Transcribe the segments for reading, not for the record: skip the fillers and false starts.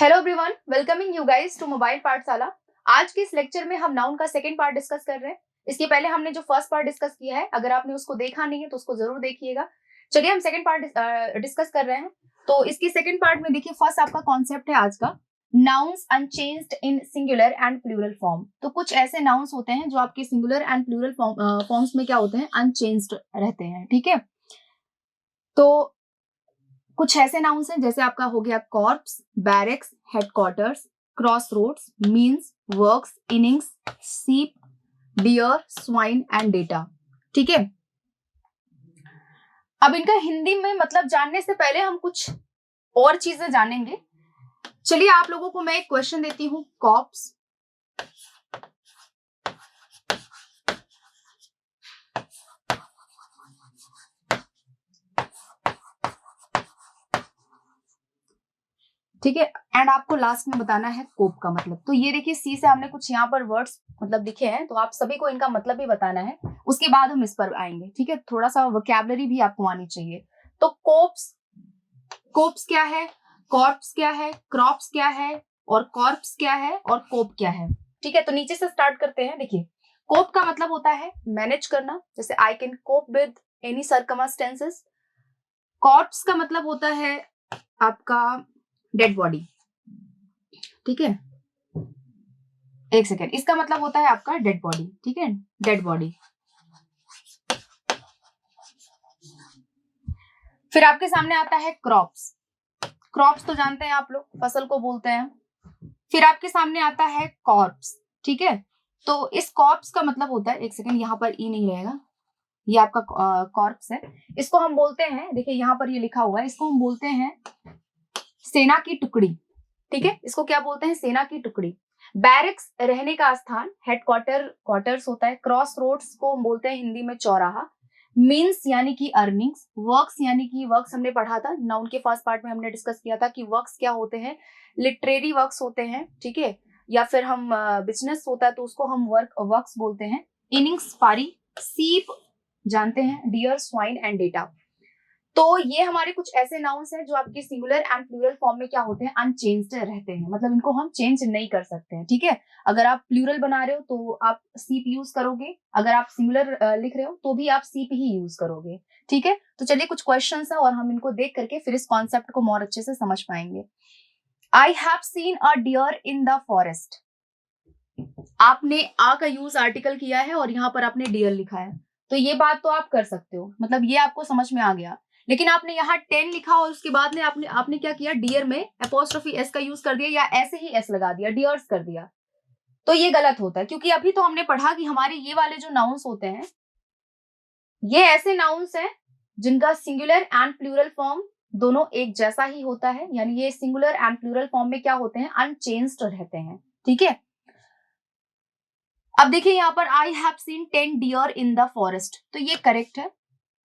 Hello everyone, welcoming you guys to mobile Pathshala. आज के इस लेक्चर में हम नाउन का सेकंड पार्ट डिस्कस कर रहे हैं। इसके पहले हमने जो फर्स्ट पार्ट डिस्कस किया है, अगर आपने उसको देखा नहीं है तो उसको जरूर देखिएगा। चलिए हम सेकंड पार्ट डिस्कस कर रहे हैं। तो इसकी सेकंड पार्ट में देखिए, फर्स्ट आपका कॉन्सेप्ट है आज का, nouns unchanged in singular and plural form. तो कुछ ऐसे नाउन्स होते हैं जो आपके सिंगुलर एंड प्लूरल फॉर्म्स में क्या होते हैं, अनचेंज्ड रहते हैं। ठीक है, तो कुछ ऐसे नाउन्स हैं जैसे आपका हो गया corps, barracks, headquarters, cross roads, means, works, innings, sheep, deer, swine and data. ठीक है, अब इनका हिंदी में मतलब जानने से पहले हम कुछ और चीजें जानेंगे। चलिए आप लोगों को मैं एक क्वेश्चन देती हूँ। कॉर्प्स, ठीक है, एंड आपको लास्ट में बताना है कोप का मतलब। तो ये देखिए, सी से हमने कुछ यहाँ पर वर्ड्स मतलब लिखे हैं, तो आप सभी को इनका मतलब भी बताना है, उसके बाद हम इस पर आएंगे। ठीक है, थोड़ा सा वोकैबुलरी भी आपको आनी चाहिए। तो कोप्स, कोप्स क्या है, कॉर्प्स क्या है, क्रॉप्स क्या है, और कॉर्प्स क्या है, और कोप क्या है। ठीक है, तो नीचे से स्टार्ट करते हैं। देखिए, कोप का मतलब होता है मैनेज करना, जैसे I can cope with any circumstances. Corps का मतलब होता है आपका डेड बॉडी। ठीक है, एक सेकेंड, इसका मतलब होता है आपका डेड बॉडी। ठीक है, डेड बॉडी। फिर आपके सामने आता है क्रॉप्स। क्रॉप्स तो जानते हैं आप लोग, फसल को बोलते हैं। फिर आपके सामने आता है कॉर्प्स। ठीक है, तो इस कॉर्प्स का मतलब होता है, एक सेकेंड, यहाँ पर ई नहीं रहेगा, ये आपका कॉर्प्स है। इसको हम बोलते हैं, देखिए यहाँ पर ये लिखा हुआ है, इसको हम बोलते हैं सेना की टुकड़ी। ठीक है, इसको क्या बोलते हैं, सेना की टुकड़ी। बैरक्स रहने का स्थान, हेडक्वार्टर क्वार्टर्स होता है। क्रॉस रोड्स को हम बोलते हैं हिंदी में चौराहा। मीन्स यानी कि अर्निंग्स। वर्क्स यानी कि वर्क्स हमने पढ़ा था, नाउन के फर्स्ट पार्ट में हमने डिस्कस किया था कि वर्क्स क्या होते हैं, लिटरेरी वर्क्स होते हैं। ठीक है, या फिर हम बिजनेस होता है तो उसको हम वर्क्स बोलते हैं। इनिंग्स पारी, सीप जानते हैं, डियर, स्वाइन एंड डेटा। तो ये हमारे कुछ ऐसे नाउन्स हैं जो आपके सिंगुलर एंड प्लूरल फॉर्म में क्या होते हैं, अनचेंज्ड रहते हैं, मतलब इनको हम चेंज नहीं कर सकते हैं। ठीक है, अगर आप प्लूरल बना रहे हो तो आप सीप यूज करोगे, अगर आप सिंगुलर लिख रहे हो तो भी आप सीप ही यूज करोगे। ठीक है, तो चलिए कुछ क्वेश्चंस है और हम इनको देख करके फिर इस कॉन्सेप्ट को और अच्छे से समझ पाएंगे। I have seen a deer in the forest. आपने आ का यूज आर्टिकल किया है और यहाँ पर आपने डियर लिखा है, तो ये बात तो आप कर सकते हो, मतलब ये आपको समझ में आ गया। लेकिन आपने यहाँ 10 लिखा और उसके बाद में आपने आपने क्या किया, डियर में अपोस्ट्रोफी एस का यूज कर दिया या ऐसे ही एस लगा दिया, डियर्स कर दिया, तो ये गलत होता है। क्योंकि अभी तो हमने पढ़ा कि हमारे ये वाले जो नाउन्स होते हैं, ये ऐसे नाउन्स हैं जिनका सिंगुलर एंड प्लूरल फॉर्म दोनों एक जैसा ही होता है, यानी ये सिंगुलर एंड प्लूरल फॉर्म में क्या होते हैं, अनचेंज्ड रहते हैं। ठीक है, अब देखिए यहाँ पर I have seen 10 deer in the forest, तो ये करेक्ट है,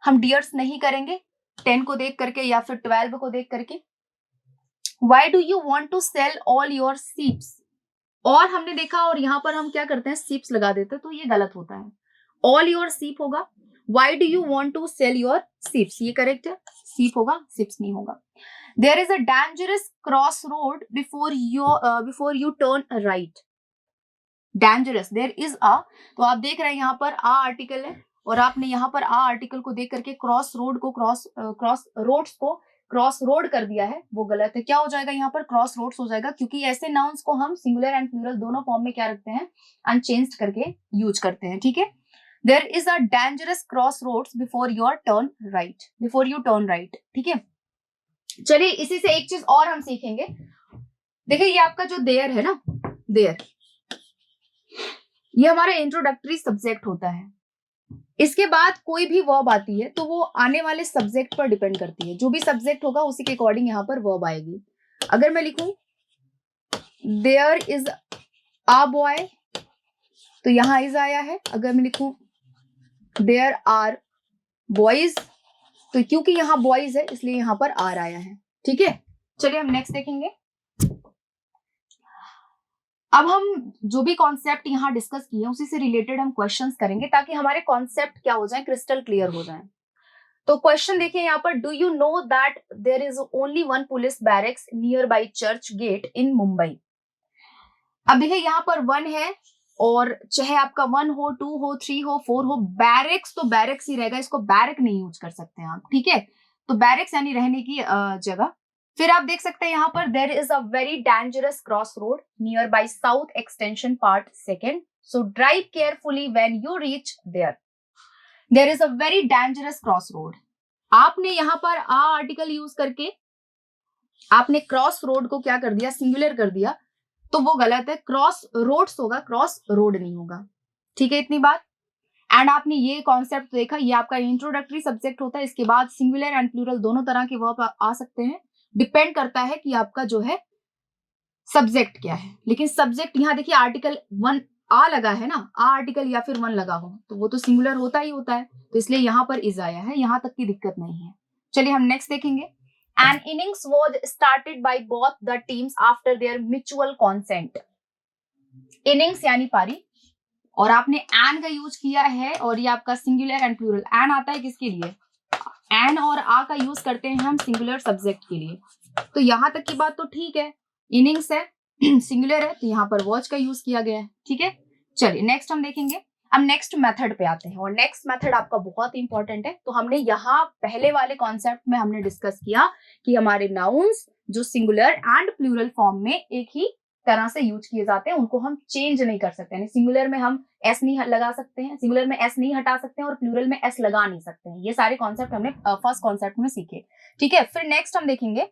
हम डियर्स नहीं करेंगे 10 को देख करके या फिर 12 को देख करके। Why do you want to sell all your sheeps, और हमने देखा और यहाँ पर हम क्या करते हैं, सीप्स लगा देते हैं, तो ये गलत होता है, ऑल योर सीप होगा। Why do you want to sell your sheeps, ये करेक्ट है, सीप होगा, सिप्स नहीं होगा। There is a dangerous cross road before you turn right. Dangerous, there is a, तो आप देख रहे हैं यहाँ पर आ आर्टिकल है और आपने यहाँ पर आ आर्टिकल को देख करके क्रॉस रोड को क्रॉस रोड्स को क्रॉस रोड कर दिया है, वो गलत है। क्या हो जाएगा यहाँ पर, क्रॉस रोड्स हो जाएगा, क्योंकि ऐसे नाउन्स को हम सिंगुलर एंड प्लूरल दोनों फॉर्म में क्या रखते हैं, अनचेंज्ड करके यूज करते हैं। ठीक है, there is a dangerous cross roads before your turn right, before you turn right. ठीक है, चलिए इसी से एक चीज और हम सीखेंगे। देखिए ये आपका जो देयर है ना, देयर, ये हमारा इंट्रोडक्टरी सब्जेक्ट होता है। इसके बाद कोई भी वर्ब आती है तो वो आने वाले सब्जेक्ट पर डिपेंड करती है, जो भी सब्जेक्ट होगा उसी के अकॉर्डिंग यहाँ पर वर्ब आएगी। अगर मैं लिखूं देयर इज आ बॉय, तो यहाँ इज आया है। अगर मैं लिखूं देयर आर बॉयज, तो क्योंकि यहाँ बॉयज है इसलिए यहाँ पर आर आया है। ठीक है, चलिए हम नेक्स्ट देखेंगे। अब हम जो भी कॉन्सेप्ट यहाँ डिस्कस किए उसी से रिलेटेड हम क्वेश्चंस करेंगे ताकि हमारे कॉन्सेप्ट क्या हो जाए, क्रिस्टल क्लियर हो जाए। तो क्वेश्चन देखिए यहाँ पर, do you know that there is only one police barracks near by church gate in Mumbai. अब देखिए यहाँ पर 1 है, और चाहे आपका 1 हो, 2 हो, 3 हो, 4 हो, बैरक्स तो बैरक्स ही रहेगा, इसको बैरक नहीं यूज कर सकते हैं आप, ठीक है। तो बैरक्स यानी रहने की जगह। फिर आप देख सकते हैं यहाँ पर, there is a very dangerous cross road near by south extension part 2nd, so drive carefully when you reach there. There is a very dangerous cross road. आपने यहाँ पर आ आर्टिकल यूज करके आपने क्रॉस रोड को क्या कर दिया, singular कर दिया, तो वो गलत है। क्रॉस रोड्स होगा, क्रॉस रोड नहीं होगा, ठीक है, इतनी बात। एंड आपने ये कॉन्सेप्ट देखा, ये आपका इंट्रोडक्टरी सब्जेक्ट होता है, इसके बाद सिंगुलर एंड प्लूरल दोनों तरह के वर्ब आ सकते हैं, डिपेंड करता है कि आपका जो है सब्जेक्ट क्या है। लेकिन सब्जेक्ट यहाँ देखिए आर्टिकल 1 आ लगा है ना, आ आर्टिकल या फिर 1 लगा हो तो वो तो सिंगुलर होता ही होता है, तो इसलिए यहाँ पर इज आया है, यहाँ तक की दिक्कत नहीं है। चलिए हम नेक्स्ट देखेंगे। An innings was started by both the teams after their mutual consent. Innings यानी पारी, और आपने an का यूज किया है, और ये आपका सिंगुलर एंड प्लूरल। an आता है किसके लिए, an और आ का यूज करते हैं हम सिंगुलर सब्जेक्ट के लिए, तो यहां तक की बात तो ठीक है। इनिंग्स है सिंगुलर है, तो यहाँ पर वॉच का यूज किया गया है, ठीक है। चलिए नेक्स्ट हम देखेंगे। अब नेक्स्ट मेथड पे आते हैं, और नेक्स्ट मेथड आपका बहुत इंपॉर्टेंट है। तो हमने यहाँ पहले वाले कॉन्सेप्ट में हमने डिस्कस किया कि हमारे नाउन्स जो सिंगुलर एंड प्लूरल फॉर्म में एक ही तरह से यूज किए जाते हैं, उनको हम चेंज नहीं कर सकते। यानी सिंगुलर में हम एस नहीं लगा सकते हैं, सिंगुलर में एस नहीं हटा सकते हैं, और प्लूरल में एस लगा नहीं सकते हैं। ये सारे कॉन्सेप्ट हमने फर्स्ट कॉन्सेप्ट में सीखे, ठीक है। फिर नेक्स्ट हम देखेंगे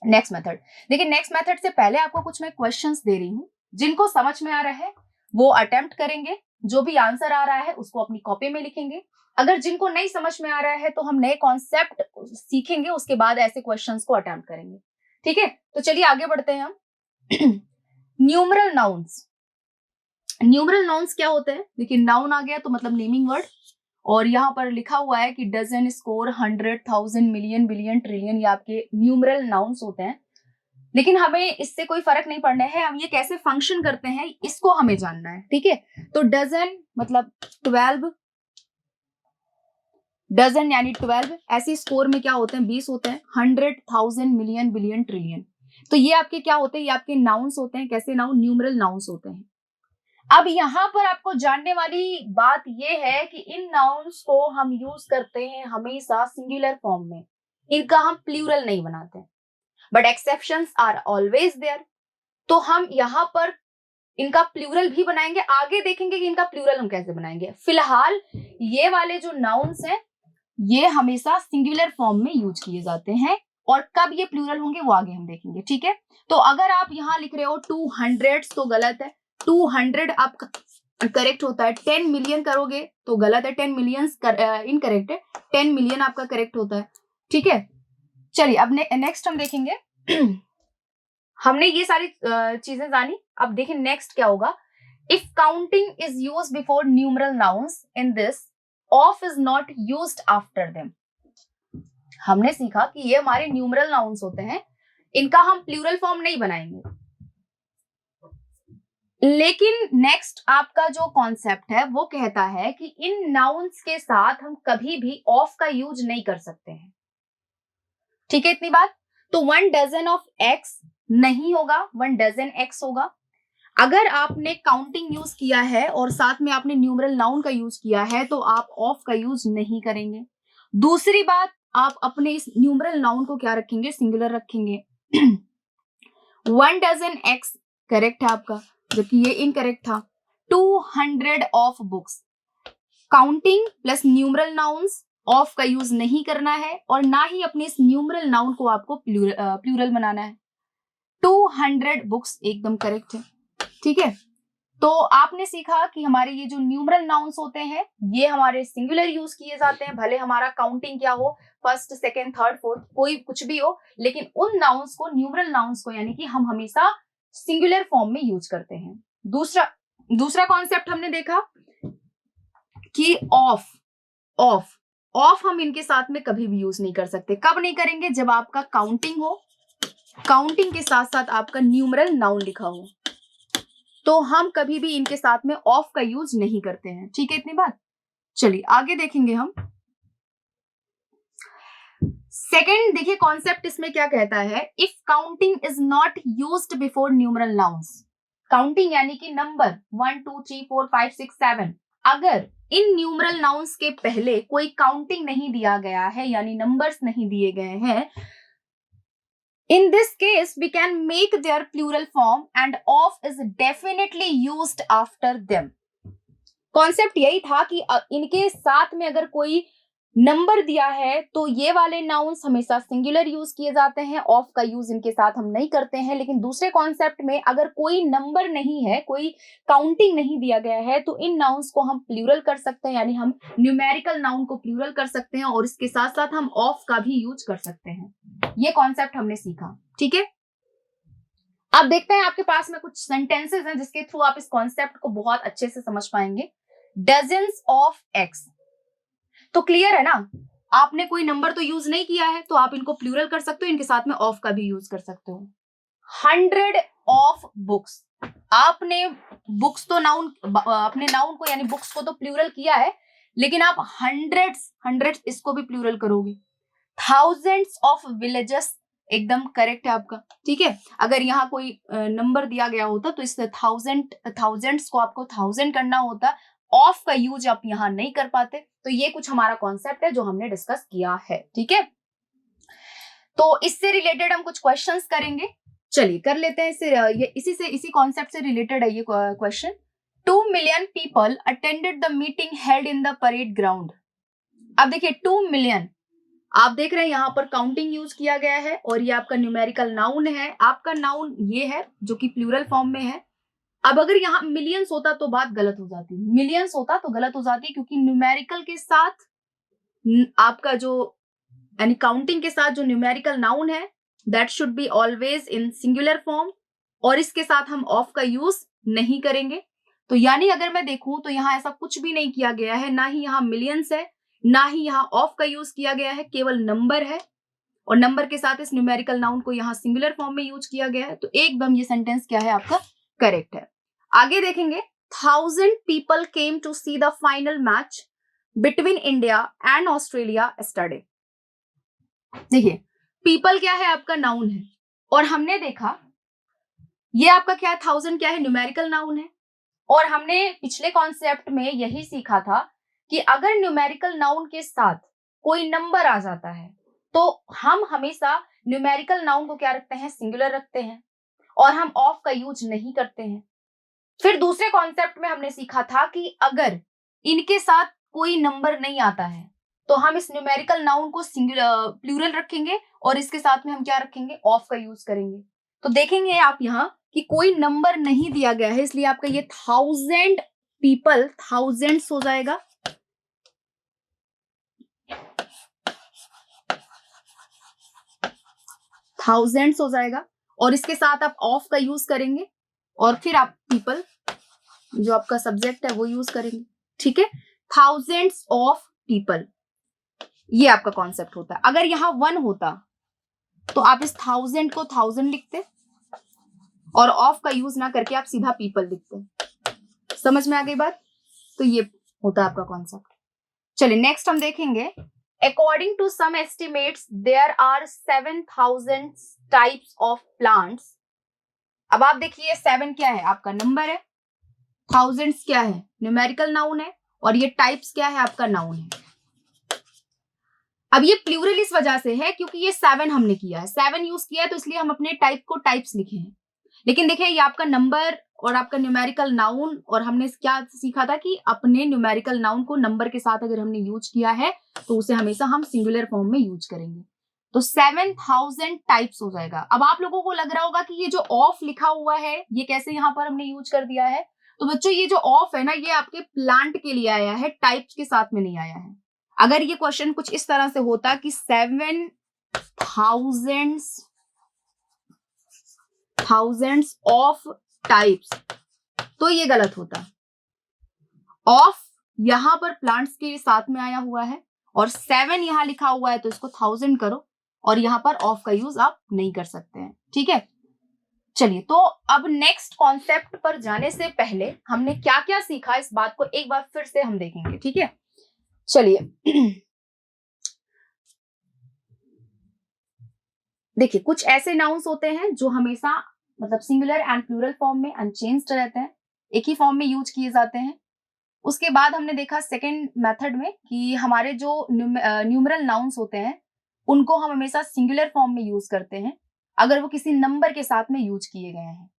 नेक्स्ट मेथड। देखिए नेक्स्ट मेथड से पहले आपको कुछ मैं क्वेश्चंस दे रही हूँ, जिनको समझ में आ रहा है वो अटेम्प्ट करेंगे, जो भी आंसर आ रहा है उसको अपनी कॉपी में लिखेंगे। अगर जिनको नहीं समझ में आ रहा है तो हम नए कॉन्सेप्ट सीखेंगे, उसके बाद ऐसे क्वेश्चंस को अटेम्प्ट करेंगे, ठीक है। तो चलिए आगे बढ़ते हैं हम। Numeral nouns. न्यूमरल नाउन्स क्या होते हैं, देखिए नाउन आ गया तो मतलब नेमिंग वर्ड, और यहाँ पर लिखा हुआ है कि dozen, score, 100, 1000, million, billion, trillion, ये आपके न्यूमरल नाउन्स होते हैं। लेकिन हमें इससे कोई फर्क नहीं पड़ना है, हम ये कैसे फंक्शन करते हैं इसको हमें जानना है, ठीक है। तो डजन मतलब 12, डजन यानी 12। ऐसे स्कोर में क्या होते हैं, 20 होते हैं। 100, 1000, मिलियन, बिलियन, ट्रिलियन, तो ये आपके क्या होते हैं, ये आपके नाउन्स होते हैं। कैसे नाउन, न्यूमरल नाउन्स होते हैं। अब यहाँ पर आपको जानने वाली बात ये है कि इन नाउन्स को हम यूज करते हैं हमेशा सिंगुलर फॉर्म में, इनका हम प्लूरल नहीं बनाते, but exceptions are always there. तो हम यहाँ पर इनका प्लूरल भी बनाएंगे, आगे देखेंगे कि इनका प्लूरल हम कैसे बनाएंगे। फिलहाल ये वाले जो नाउन्स हैं ये हमेशा सिंगुलर फॉर्म में यूज किए जाते हैं, और कब ये प्लूरल होंगे वो आगे हम देखेंगे, ठीक है। तो अगर आप यहाँ लिख रहे हो 200 तो गलत है, 200 आपका करेक्ट होता है। 10 मिलियन करोगे तो गलत है, 10 मिलियन इनकरेक्ट है, 10 मिलियन आपका करेक्ट होता है, ठीक है। चलिए अब नेक्स्ट हम देखेंगे। हमने ये सारी चीजें जानी, अब देखें नेक्स्ट क्या होगा। If counting is use before numeral nouns in this, of is not used after them. हमने सीखा कि ये हमारे न्यूमरल नाउन्स होते हैं, इनका हम प्लूरल फॉर्म नहीं बनाएंगे। लेकिन नेक्स्ट आपका जो कॉन्सेप्ट है वो कहता है कि इन नाउन्स के साथ हम कभी भी ऑफ का यूज नहीं कर सकते हैं, ठीक है, इतनी बात। तो 1 डजन ऑफ एक्स नहीं होगा, 1 डजन एक्स होगा। अगर आपने काउंटिंग यूज किया है और साथ में आपने न्यूमरल नाउन का यूज किया है तो आप ऑफ का यूज नहीं करेंगे। दूसरी बात, आप अपने इस न्यूमरल नाउन को क्या रखेंगे, सिंगुलर रखेंगे। 1 डजन एक्स करेक्ट है आपका, जबकि ये इनकरेक्ट था। 200 of books, counting plus numeral nouns, of का यूज नहीं करना है, और ना ही अपने इस न्यूमरल नाउन को आपको प्लूरल बनाना है। 200 बुक्स एकदम करेक्ट है, ठीक है। तो आपने सीखा कि हमारे ये जो न्यूमरल नाउन्स होते हैं ये हमारे सिंगुलर यूज किए जाते हैं, भले हमारा काउंटिंग क्या हो, फर्स्ट, सेकंड, थर्ड, फोर्थ, कोई कुछ भी हो, लेकिन उन नाउन्स को, न्यूमरल नाउन्स को यानी कि हम हमेशा सिंगुलर फॉर्म में यूज करते हैं। दूसरा कॉन्सेप्ट हमने देखा कि ऑफ ऑफ ऑफ हम इनके साथ में कभी भी यूज नहीं कर सकते। कब नहीं करेंगे, जब आपका काउंटिंग हो, काउंटिंग के साथ साथ आपका न्यूमरल नाउन लिखा हो, तो हम कभी भी इनके साथ में ऑफ का यूज नहीं करते हैं, ठीक है, इतनी बात। चलिए आगे देखेंगे हम। सेकेंड देखिए कॉन्सेप्ट इसमें क्या कहता है, if counting is not used before numeral nouns, counting यानी कि नंबर 1 2 3 4 5 6 7, अगर इन न्यूमरल नाउन्स के पहले कोई काउंटिंग नहीं दिया गया है यानी नंबर्स नहीं दिए गए हैं, in this case we can make their plural form and of is definitely used after them. Concept यही था कि इनके साथ में अगर कोई नंबर दिया है तो ये वाले नाउन्स हमेशा सिंगुलर यूज किए जाते हैं, ऑफ का यूज इनके साथ हम नहीं करते हैं। लेकिन दूसरे कॉन्सेप्ट में अगर कोई नंबर नहीं है, कोई काउंटिंग नहीं दिया गया है, तो इन नाउन्स को हम प्लूरल कर सकते हैं, यानी हम न्यूमेरिकल नाउन को प्लूरल कर सकते हैं और इसके साथ साथ हम ऑफ का भी यूज कर सकते हैं। ये कॉन्सेप्ट हमने सीखा, ठीक है। अब देखते हैं आपके पास में कुछ सेंटेंसेस हैं जिसके थ्रू आप इस कॉन्सेप्ट को बहुत अच्छे से समझ पाएंगे। डजन्स ऑफ एक्स, तो क्लियर है ना, आपने कोई नंबर तो यूज नहीं किया है तो आप इनको प्लूरल कर सकते हो, इनके साथ में ऑफ का भी यूज कर सकते हो। 100 ऑफ बुक्स, आपने बुक्स तो नाउन, अपने नाउन को यानी बुक्स को तो प्लूरल किया है, लेकिन आप हंड्रेड्स इसको भी प्लूरल करोगे। थाउजेंड्स ऑफ विलेजेस, एकदम करेक्ट है आपका, ठीक है। अगर यहाँ कोई नंबर दिया गया होता तो इस थाउजेंड्स को आपको 1000 करना होता, ऑफ का यूज आप यहाँ नहीं कर पाते। तो ये कुछ हमारा कॉन्सेप्ट है जो हमने डिस्कस किया है, ठीक है। तो इससे रिलेटेड हम कुछ क्वेश्चंस करेंगे, चलिए कर लेते हैं। इसी कॉन्सेप्ट से रिलेटेड है ये question. 2 million people attended the meeting held in the parade ground. अब देखिए 2 मिलियन, आप देख रहे हैं यहाँ पर काउंटिंग यूज किया गया है और ये आपका न्यूमेरिकल नाउन है, आपका नाउन ये है जो कि प्लूरल फॉर्म में है। अब अगर यहाँ मिलियंस होता तो बात गलत हो जाती, मिलियंस होता तो गलत हो जाती, क्योंकि न्यूमेरिकल के साथ आपका जो यानी काउंटिंग के साथ जो न्यूमेरिकल नाउन है that should be always in singular form, और इसके साथ हम ऑफ का यूज नहीं करेंगे। तो यानी अगर मैं देखूं तो यहाँ ऐसा कुछ भी नहीं किया गया है, ना ही यहाँ मिलियंस है, ना ही यहाँ ऑफ का यूज किया गया है, केवल नंबर है और नंबर के साथ इस न्यूमेरिकल नाउन को यहाँ सिंगुलर फॉर्म में यूज किया गया है। तो एकदम ये सेंटेंस क्या है आपका, करेक्ट है। आगे देखेंगे, 1000 people came to see the final match between India and Australia yesterday। देखिए पीपल क्या है, आपका नाउन है, और हमने देखा ये आपका क्या है, 1000 क्या है, न्यूमेरिकल नाउन है। और हमने पिछले कॉन्सेप्ट में यही सीखा था कि अगर न्यूमेरिकल नाउन के साथ कोई नंबर आ जाता है तो हम हमेशा न्यूमेरिकल नाउन को क्या रखते हैं, सिंगुलर रखते हैं, और हम ऑफ का यूज नहीं करते हैं। फिर दूसरे कॉन्सेप्ट में हमने सीखा था कि अगर इनके साथ कोई नंबर नहीं आता है तो हम इस न्यूमेरिकल नाउन को सिंगुलर प्लूरल रखेंगे और इसके साथ में हम क्या रखेंगे, ऑफ का यूज करेंगे। तो देखेंगे आप यहाँ कि कोई नंबर नहीं दिया गया है, इसलिए आपका ये 1000 पीपल थाउजेंड्स हो जाएगा, थाउजेंड्स हो जाएगा, और इसके साथ आप ऑफ का यूज करेंगे और फिर आप पीपल जो आपका सब्जेक्ट है वो यूज करेंगे, ठीक है। थाउजेंड्स ऑफ पीपल, ये आपका कॉन्सेप्ट होता है। अगर यहाँ 1 होता तो आप इस 1000 को 1000 लिखते और ऑफ का यूज ना करके आप सीधा पीपल लिखते। समझ में आ गई बात? तो ये होता है आपका कॉन्सेप्ट। चलिए नेक्स्ट हम देखेंगे, according to some estimates there are 7000 types of plants. अब आप देखिए 7 क्या है, आपका नंबर है, थाउजेंड्स क्या है, न्यूमेरिकल नाउन है, और ये टाइप्स क्या है, आपका नाउन है। अब ये प्लूरल इस वजह से है क्योंकि ये 7 हमने किया है, 7 यूज किया है, तो इसलिए हम अपने टाइप को टाइप्स लिखे हैं। लेकिन देखिए ये आपका नंबर और आपका न्यूमेरिकल नाउन, और हमने क्या सीखा था कि अपने न्यूमेरिकल नाउन को नंबर के साथ अगर हमने यूज किया है तो उसे हमेशा हम सिंगुलर फॉर्म में यूज करेंगे। तो 7000 टाइप्स हो जाएगा। अब आप लोगों को लग रहा होगा कि ये जो ऑफ लिखा हुआ है ये कैसे यहाँ पर हमने यूज कर दिया है। तो बच्चों ये जो ऑफ है ना, ये आपके प्लांट के लिए आया है, टाइप्स के साथ में नहीं आया है। अगर ये क्वेश्चन कुछ इस तरह से होता कि 7000 ऑफ टाइप्स, तो ये गलत होता। ऑफ यहां पर प्लांट्स के साथ में आया हुआ है और 7 यहां लिखा हुआ है, तो इसको 1000 करो और यहां पर ऑफ का यूज आप नहीं कर सकते हैं, ठीक है। चलिए तो अब नेक्स्ट कॉन्सेप्ट पर जाने से पहले हमने क्या क्या सीखा इस बात को एक बार फिर से हम देखेंगे, ठीक है। चलिए देखिए कुछ ऐसे नाउन्स होते हैं जो हमेशा मतलब सिंगुलर एंड प्लूरल फॉर्म में अनचेंज्ड रहते हैं, एक ही फॉर्म में यूज किए जाते हैं। उसके बाद हमने देखा सेकेंड मेथड में कि हमारे जो न्यूमरल नाउन्स होते हैं उनको हम हमेशा सिंगुलर फॉर्म में यूज करते हैं अगर वो किसी नंबर के साथ में यूज किए गए हैं।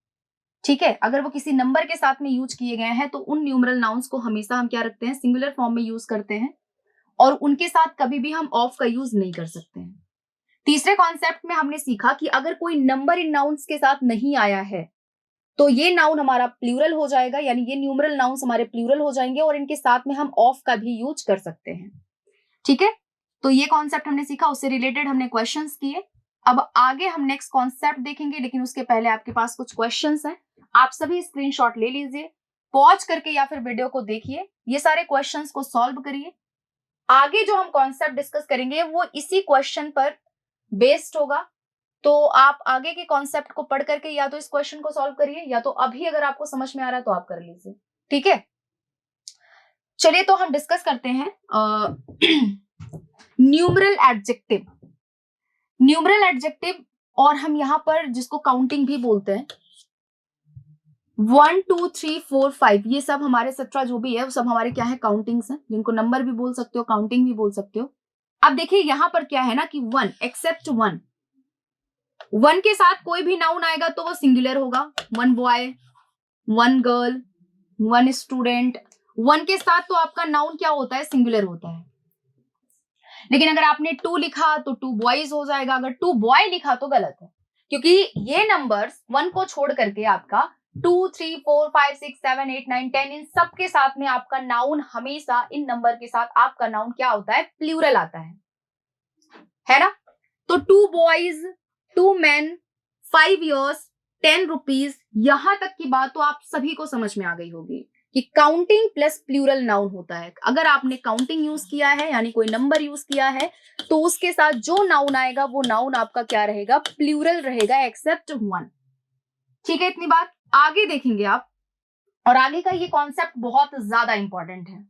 ठीक है, अगर वो किसी नंबर के साथ में यूज किए गए हैं तो उन न्यूमरल नाउन्स को हमेशा हम क्या रखते हैं, सिंगुलर फॉर्म में यूज करते हैं और उनके साथ कभी भी हम ऑफ का यूज नहीं कर सकते हैं। तीसरे कॉन्सेप्ट में हमने सीखा कि अगर कोई नंबर इन नाउन्स के साथ नहीं आया है तो ये नाउन हमारा प्लूरल हो जाएगा, यानी ये न्यूमरल नाउन्स हमारे प्लूरल हो जाएंगे और इनके साथ में हम ऑफ का भी यूज कर सकते हैं। ठीक है, तो ये कॉन्सेप्ट हमने सीखा, उससे रिलेटेड हमने क्वेश्चंस किए। अब आगे हम नेक्स्ट कॉन्सेप्ट देखेंगे, लेकिन उसके पहले आपके पास कुछ क्वेश्चंस हैं, आप सभी स्क्रीनशॉट ले लीजिए, पॉज करके या फिर वीडियो को देखिए, ये सारे क्वेश्चंस को सॉल्व करिए। आगे जो हम कॉन्सेप्ट डिस्कस करेंगे वो इसी क्वेश्चन पर बेस्ड होगा, तो आप आगे के कॉन्सेप्ट को पढ़ करके या तो इस क्वेश्चन को सॉल्व करिए या तो अभी अगर आपको समझ में आ रहा है तो आप कर लीजिए। ठीक है, चलिए तो हम डिस्कस करते हैं न्यूमरल एडजेक्टिव। न्यूमरल एडजेक्टिव और हम यहां पर जिसको काउंटिंग भी बोलते हैं, 1 2 3 4 5 ये सब हमारे 17 जो भी है वो सब हमारे क्या है, काउंटिंग्स हैं, जिनको नंबर भी बोल सकते हो, काउंटिंग भी बोल सकते हो। अब देखिए यहां पर क्या है ना कि 1 एक्सेप्ट 1 के साथ कोई भी नाउन आएगा तो वो सिंगुलर होगा, 1 बॉय, 1 गर्ल, 1 स्टूडेंट। 1 के साथ तो आपका नाउन क्या होता है, सिंगुलर होता है। लेकिन अगर आपने 2 लिखा तो 2 बॉयज हो जाएगा, अगर 2 बॉय लिखा तो गलत है, क्योंकि ये नंबर्स 1 को छोड़ करके आपका 2 3 4 5 6 7 8 9 10 इन सब के साथ में आपका नाउन हमेशा इन नंबर के साथ आपका नाउन क्या होता है, प्लूरल आता है ना। तो 2 बॉयज, 2 men, 5 years, 10 rupees, यहां तक की बात तो आप सभी को समझ में आ गई होगी कि काउंटिंग प्लस प्लूरल नाउन होता है। अगर आपने काउंटिंग यूज किया है यानी कोई नंबर यूज किया है तो उसके साथ जो नाउन आएगा वो नाउन आपका क्या रहेगा, प्लूरल रहेगा एक्सेप्ट 1। ठीक है, इतनी बात। आगे देखेंगे आप, और आगे का ये कॉन्सेप्ट बहुत ज्यादा इंपॉर्टेंट है।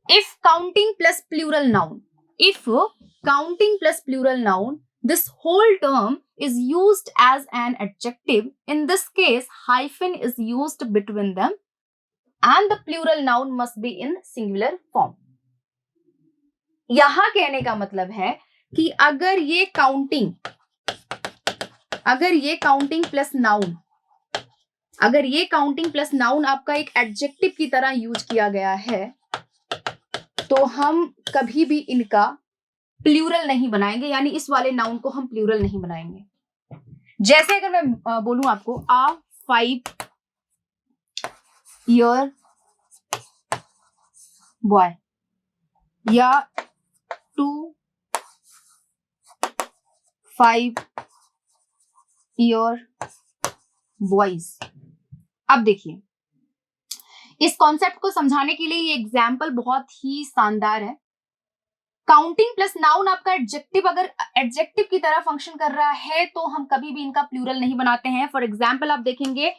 If counting plus plural noun, if counting plus plural noun, this whole term is used as an adjective. In this case, hyphen is used between them and the plural noun must be in singular form. यहां कहने का मतलब है कि अगर ये counting plus noun, अगर ये काउंटिंग प्लस नाउन आपका एक एडजेक्टिव की तरह यूज किया गया है तो हम कभी भी इनका प्लूरल नहीं बनाएंगे, यानी इस वाले नाउन को हम प्लूरल नहीं बनाएंगे। जैसे अगर मैं बोलूं आपको आ 5 year बॉय या 2 5 year बॉयज। अब देखिए इस कॉन्सेप्ट को समझाने के लिए ये एग्जाम्पल बहुत ही शानदार है। काउंटिंग प्लस नाउन आपका एडजेक्टिव अगर एडजेक्टिव की तरह फंक्शन कर रहा है तो हम कभी भी इनका प्लूरल नहीं बनाते हैं। फॉर एग्जाम्पल आप देखेंगे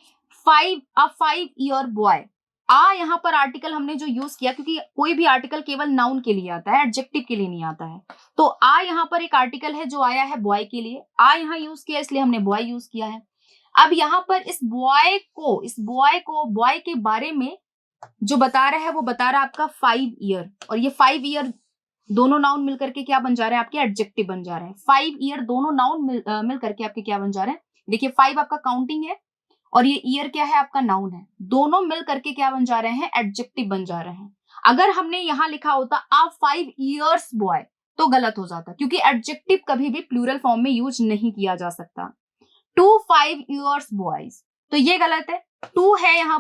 5 year बॉय, आ यहाँ पर आर्टिकल हमने जो यूज किया, क्योंकि कोई भी आर्टिकल केवल नाउन के लिए आता है, एडजेक्टिव के लिए नहीं आता है, तो आ यहाँ पर एक आर्टिकल है जो आया है बॉय के लिए, आ यहाँ यूज किया इसलिए हमने बॉय यूज किया है। अब यहाँ पर इस बॉय के बारे में जो बता रहा है वो बता रहा है आपका 5 year, और ये 5 year दोनों नाउन मिलकर के क्या बन जा रहे हैं, आपके एडजेक्टिव बन जा रहे हैं। 5 year दोनों नाउन मिल करके आपके क्या बन जा रहे हैं, देखिए 5 आपका काउंटिंग है और ये ईयर क्या है, आपका नाउन है, दोनों मिल करके क्या बन जा रहे हैं, एडजेक्टिव बन जा रहे हैं। अगर हमने यहां लिखा होता आ 5 years बॉय तो गलत हो जाता, क्योंकि एडजेक्टिव कभी भी प्लूरल फॉर्म में यूज नहीं किया जा सकता। 2 5 years बॉयज, तो ये गलत है। 2 है यहाँ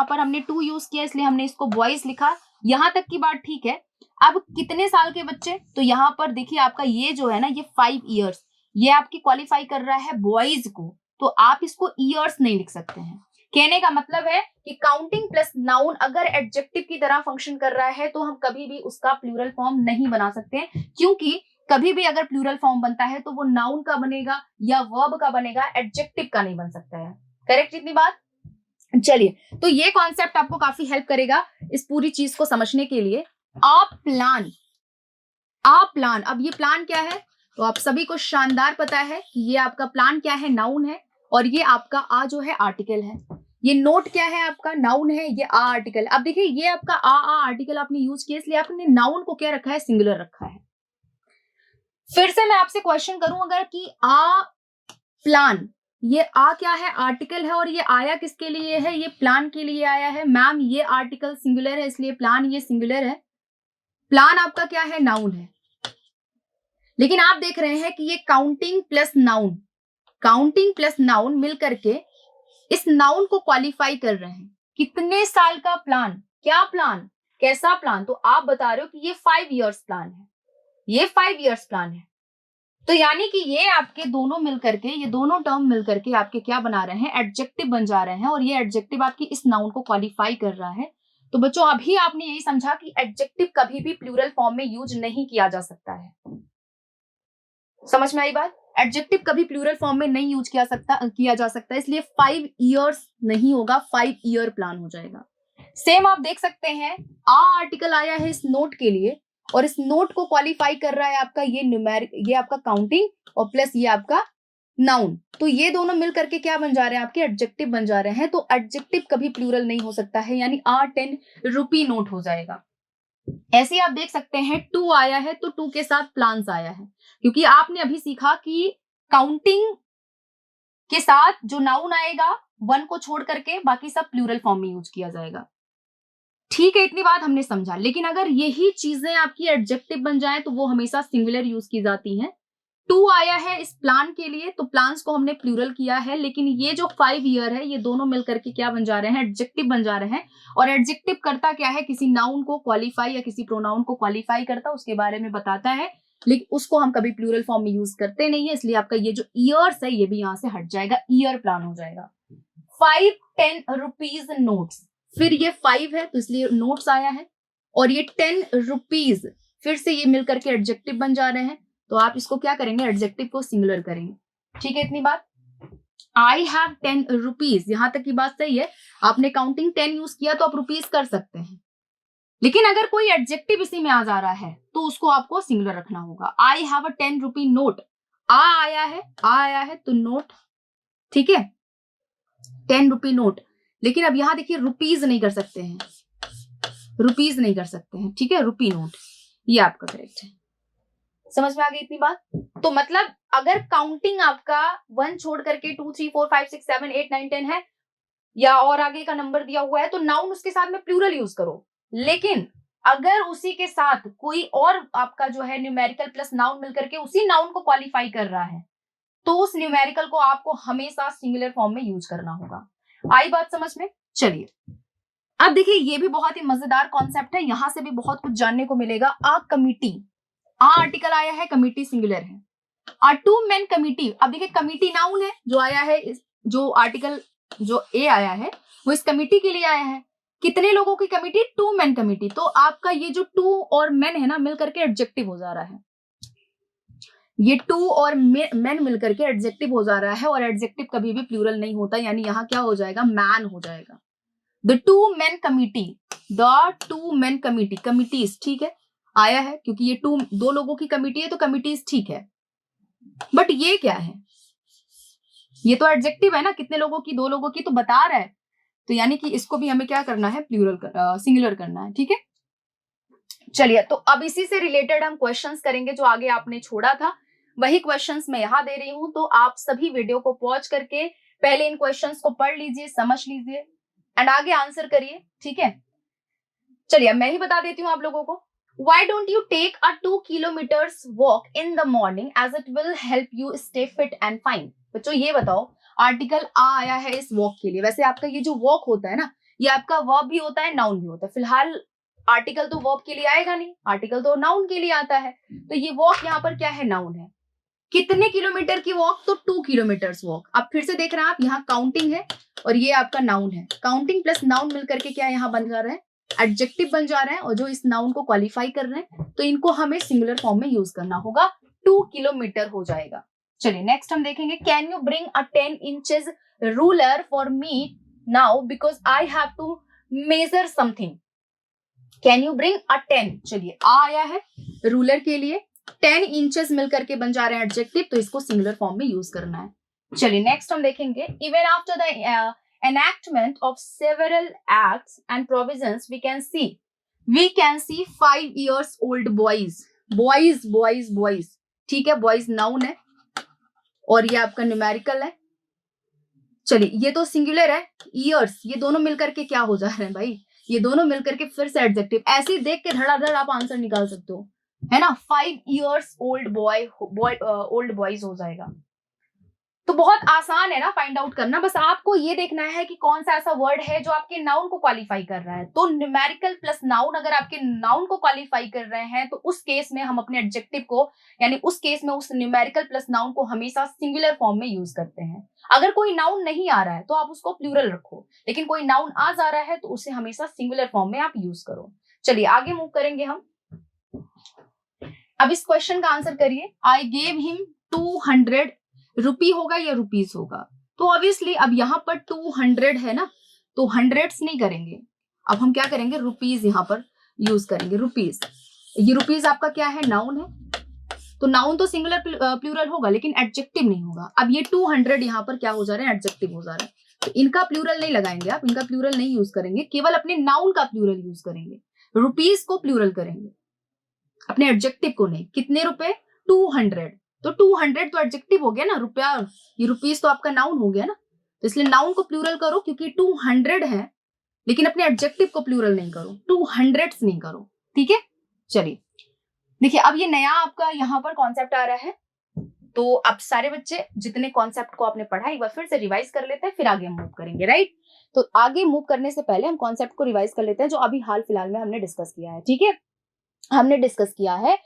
पर हमने 2 यूज किया इसलिए हमने इसको बॉयज लिखा, यहां तक की बात ठीक है। अब कितने साल के बच्चे, तो यहाँ पर देखिए आपका ये जो है ना, ये 5 years, ये आपकी क्वालिफाई कर रहा है बॉयज को, तो आप इसको ईयर्स नहीं लिख सकते हैं। कहने का मतलब है कि काउंटिंग प्लस नाउन अगर एडजेक्टिव की तरह फंक्शन कर रहा है तो हम कभी भी उसका प्लूरल फॉर्म नहीं बना सकते, क्योंकि कभी भी अगर प्लूरल फॉर्म बनता है तो वो नाउन का बनेगा या वर्ब का बनेगा, एडजेक्टिव का नहीं बन सकता है। करेक्ट इतनी बात। चलिए, तो ये कॉन्सेप्ट आपको काफी हेल्प करेगा इस पूरी चीज को समझने के लिए। आ प्लान, अब ये प्लान क्या है, तो आप सभी को शानदार पता है कि ये आपका प्लान क्या है, नाउन है, और ये आपका आ जो है आर्टिकल है। ये नोट क्या है आपका, नाउन है, ये आ आर्टिकल। अब देखिए ये आपका आ आर्टिकल आपने यूज किया, इसलिए आपने नाउन को क्या रखा है, सिंगुलर रखा है। फिर से मैं आपसे क्वेश्चन करूं अगर कि आ प्लान, ये आ क्या है, आर्टिकल है, और ये आया किसके लिए है, ये प्लान के लिए आया है। मैम ये आर्टिकल सिंगुलर है इसलिए प्लान ये सिंगुलर है। प्लान आपका क्या है, नाउन है। लेकिन आप देख रहे हैं कि ये counting plus noun, counting plus noun मिल करके इस नाउन को क्वालिफाई कर रहे हैं। कितने साल का प्लान, क्या प्लान, कैसा प्लान, तो आप बता रहे हो कि ये 5 इयर्स प्लान है, ये 5 इयर्स प्लान है। तो यानी कि ये आपके दोनों मिल करके, ये दोनों टर्म मिल करके आपके क्या बना रहे हैं, एडजेक्टिव बन जा रहे हैं, और ये एडजेक्टिव आपकी इस नाउन को क्वालिफाई कर रहा है। तो बच्चों अभी आपने यही समझा कि एडजेक्टिव कभी भी प्लूरल फॉर्म में यूज नहीं किया जा सकता है। समझ में आई बात, एडजेक्टिव कभी प्लूरल फॉर्म में नहीं यूज किया जा सकता, इसलिए 5 इयर्स नहीं होगा, 5 ईयर प्लान हो जाएगा। सेम आप देख सकते हैं आ आर्टिकल आया है इस नोट के लिए, और इस नोट को क्वालिफाई कर रहा है आपका ये न्यूमेरिक, ये आपका काउंटिंग, और प्लस ये आपका नाउन। तो ये दोनों मिल करके क्या बन जा रहे हैं, आपके एडजेक्टिव बन जा रहे हैं। तो एडजेक्टिव कभी प्लूरल नहीं हो सकता है, यानी आ 10 रुपी नोट हो जाएगा। ऐसे आप देख सकते हैं 2 आया है तो 2 के साथ प्लान्स आया है, क्योंकि आपने अभी सीखा कि काउंटिंग के साथ जो नाउन आएगा 1 को छोड़ करके बाकी सब प्लूरल फॉर्म में यूज किया जाएगा। ठीक है, इतनी बात हमने समझा। लेकिन अगर यही चीजें आपकी एडजेक्टिव बन जाए तो वो हमेशा सिंगुलर यूज की जाती हैं। 2 आया है इस प्लान के लिए, तो प्लान्स को हमने प्लूरल किया है, लेकिन ये जो 5 ईयर है ये दोनों मिलकर के क्या बन जा रहे हैं, एडजेक्टिव बन जा रहे हैं। और एडजेक्टिव करता क्या है, किसी नाउन को क्वालिफाई या किसी प्रोनाउन को क्वालिफाई करता, उसके बारे में बताता है, लेकिन उसको हम कभी प्लूरल फॉर्म में यूज करते नहीं है, इसलिए आपका ये जो ईयर्स है ये भी यहां से हट जाएगा, ईयर प्लान हो जाएगा। 5-10 रुपीज नोट्स, फिर ये 5 है तो इसलिए नोट्स आया है, और ये 10 रुपीज फिर से ये मिलकर के एडजेक्टिव बन जा रहे हैं। तो आप इसको क्या करेंगे, एडजेक्टिव को सिंगुलर करेंगे। ठीक है, इतनी बात। आई हैव 10 रुपीज, यहां तक की बात सही है। आपने काउंटिंग 10 यूज किया तो आप रुपीज कर सकते हैं, लेकिन अगर कोई एडजेक्टिव इसी में आ जा रहा है तो उसको आपको सिंगुलर रखना होगा। I have a 10 rupee note, आ आया है तो नोट, ठीक है, 10 रुपी नोट। लेकिन अब यहां देखिए रुपीज नहीं कर सकते हैं, रुपीज नहीं कर सकते हैं, ठीक है, रुपी नोट, ये आपका करेक्ट है। समझ में आ गई इतनी बात। तो मतलब अगर काउंटिंग आपका 1 छोड़ करके 2 3 4 5 6 7 8 9 10 है, या और आगे का नंबर दिया हुआ है, तो नाउन उसके साथ में प्लूरल यूज करो। लेकिन अगर उसी के साथ कोई और आपका जो है न्यूमेरिकल प्लस नाउन मिलकर के उसी नाउन को क्वालिफाई कर रहा है, तो उस न्यूमेरिकल को आपको हमेशा सिंगुलर फॉर्म में यूज करना होगा। आई बात समझ में। चलिए अब देखिए ये भी बहुत ही मजेदार कॉन्सेप्ट है, यहां से भी बहुत कुछ जानने को मिलेगा। आ कमिटी, आ आर्टिकल आया है, कमिटी सिंगुलर है। आ 2 मेन कमिटी, अब देखिए कमिटी नाउन है जो आया है, जो आर्टिकल जो ए आया है वो इस कमिटी के लिए आया है। कितने लोगों की कमिटी, 2 मेन कमिटी। तो आपका ये जो 2 और मेन है ना मिलकर के एडजेक्टिव हो जा रहा है, ये 2 और मेन मिलकर के एडजेक्टिव हो जा रहा है, और एडजेक्टिव कभी भी प्लूरल नहीं होता, यानी यहाँ क्या हो जाएगा, मैन हो जाएगा। The 2 main committee, the 2 main committee, committees ठीक है आया है, क्योंकि ये 2 लोगों की कमिटी है तो कमिटीज ठीक है। बट ये क्या है, ये तो एडजेक्टिव है ना, कितने लोगों की, 2 लोगों की तो बता रहा है, तो यानी कि इसको भी हमें क्या करना है, प्लूरल सिंगुलर करना है। ठीक है, चलिए तो अब इसी से रिलेटेड हम क्वेश्चंस करेंगे जो आगे आपने छोड़ा था, वही क्वेश्चंस मैं यहां दे रही हूं। तो आप सभी वीडियो को पॉज करके पहले इन क्वेश्चंस को पढ़ लीजिए, समझ लीजिए एंड आगे आंसर करिए। ठीक है, चलिए मैं ही बता देती हूँ आप लोगों को। Why don't you take a 2 kilometers walk in the morning as it will help you stay fit and fine? बच्चों ये बताओ, आर्टिकल आ आया है इस वॉक के लिए। वैसे आपका ये जो वॉक होता है ना, ये आपका वर्ब भी होता है, नाउन भी होता है। फिलहाल आर्टिकल तो वर्ब के लिए आएगा नहीं, आर्टिकल तो नाउन के लिए आता है। तो ये वॉक यहाँ पर क्या है, नाउन है। कितने किलोमीटर की वॉक, तो 2 किलोमीटर्स वॉक। अब फिर से देख रहे हैं आप, यहाँ काउंटिंग है और ये आपका नाउन है। काउंटिंग प्लस नाउन मिलकर के क्या यहाँ बन जा रहा है, एडजेक्टिव बन जा रहे हैं, और जो इस नाउन को क्वालिफाई कर रहे हैं तो इनको हमें सिंगुलर फॉर्म में यूज करना होगा। 2 किलोमीटर हो जाएगा। चलिए नेक्स्ट हम देखेंगे, can you bring a 10 inches ruler for me now because I have to measure something. Can you bring a 10, चलिए आ आया है रूलर के लिए, 10 इंचेस मिलकर के बन जा रहे हैं एडजेक्टिव, तो इसको सिंगुलर फॉर्म में यूज करना है। चलिए नेक्स्ट हम देखेंगे, even after the enactment of several acts and provisions we can see 5 years old boys, ठीक है, बॉयज नाउन है और ये आपका न्यूमेरिकल है। चलिए ये तो सिंगुलर है, ईयर्स, ये दोनों मिलकर के क्या हो जा रहे हैं भाई, ये दोनों मिलकर के फिर से एडजेक्टिव, ऐसे ही देख के धड़ाधड़ आप आंसर निकाल सकते हो, है ना। 5 years old ओल्ड बॉयज हो जाएगा। तो बहुत आसान है ना फाइंड आउट करना, बस आपको ये देखना है कि कौन सा ऐसा वर्ड है जो आपके नाउन को क्वालिफाई कर रहा है। तो न्यूमेरिकल प्लस नाउन अगर आपके नाउन को क्वालिफाई कर रहे हैं तो उस केस में हम अपने एडजेक्टिव को, यानी उस केस में उस न्यूमेरिकल प्लस नाउन को हमेशा सिंगुलर फॉर्म में यूज करते हैं। अगर कोई नाउन नहीं आ रहा है तो आप उसको प्लूरल रखो, लेकिन कोई नाउन आ जा रहा है तो उसे हमेशा सिंगुलर फॉर्म में आप यूज करो। चलिए आगे मूव करेंगे हम। अब इस क्वेश्चन का आंसर करिए। आई गेव हिम 200 रुपी होगा या रुपीज होगा? तो ऑब्वियसली अब यहाँ पर 200 है ना, तो हंड्रेड्स नहीं करेंगे, अब हम क्या करेंगे, रुपीज यहाँ पर यूज करेंगे, रुपीज। ये रुपीज आपका क्या है, नाउन है, तो नाउन तो सिंगुलर प्लूरल होगा लेकिन एडजेक्टिव नहीं होगा। अब ये 200 यहाँ पर क्या हो जा रहे हैं, एडजेक्टिव हो जा रहा है, तो इनका प्लूरल नहीं लगाएंगे आप, इनका प्लूरल नहीं यूज करेंगे, केवल अपने नाउन का प्लूरल यूज करेंगे, रुपीज को प्लूरल करेंगे, अपने एडजेक्टिव को नहीं। कितने रुपए, 200, तो 200 तो एडजेक्टिव हो गया ना, रुपया, ये रुपीज तो आपका नाउन हो गया ना, तो इसलिए नाउन को प्लूरल करो क्योंकि 200 है, लेकिन अपने एडजेक्टिव को प्लूरल नहीं करो, 200 नहीं करो, ठीक है। चलिए देखिए अब ये नया आपका यहाँ पर कॉन्सेप्ट आ रहा है, तो अब सारे बच्चे जितने कॉन्सेप्ट को आपने पढ़ा एक बार फिर से रिवाइज कर लेते हैं, फिर आगे हम मूव करेंगे, राइट। तो आगे मूव करने से पहले हम कॉन्सेप्ट को रिवाइज कर लेते हैं जो अभी हाल फिलहाल में हमने डिस्कस किया है, ठीक है। हमने डिस्कस किया है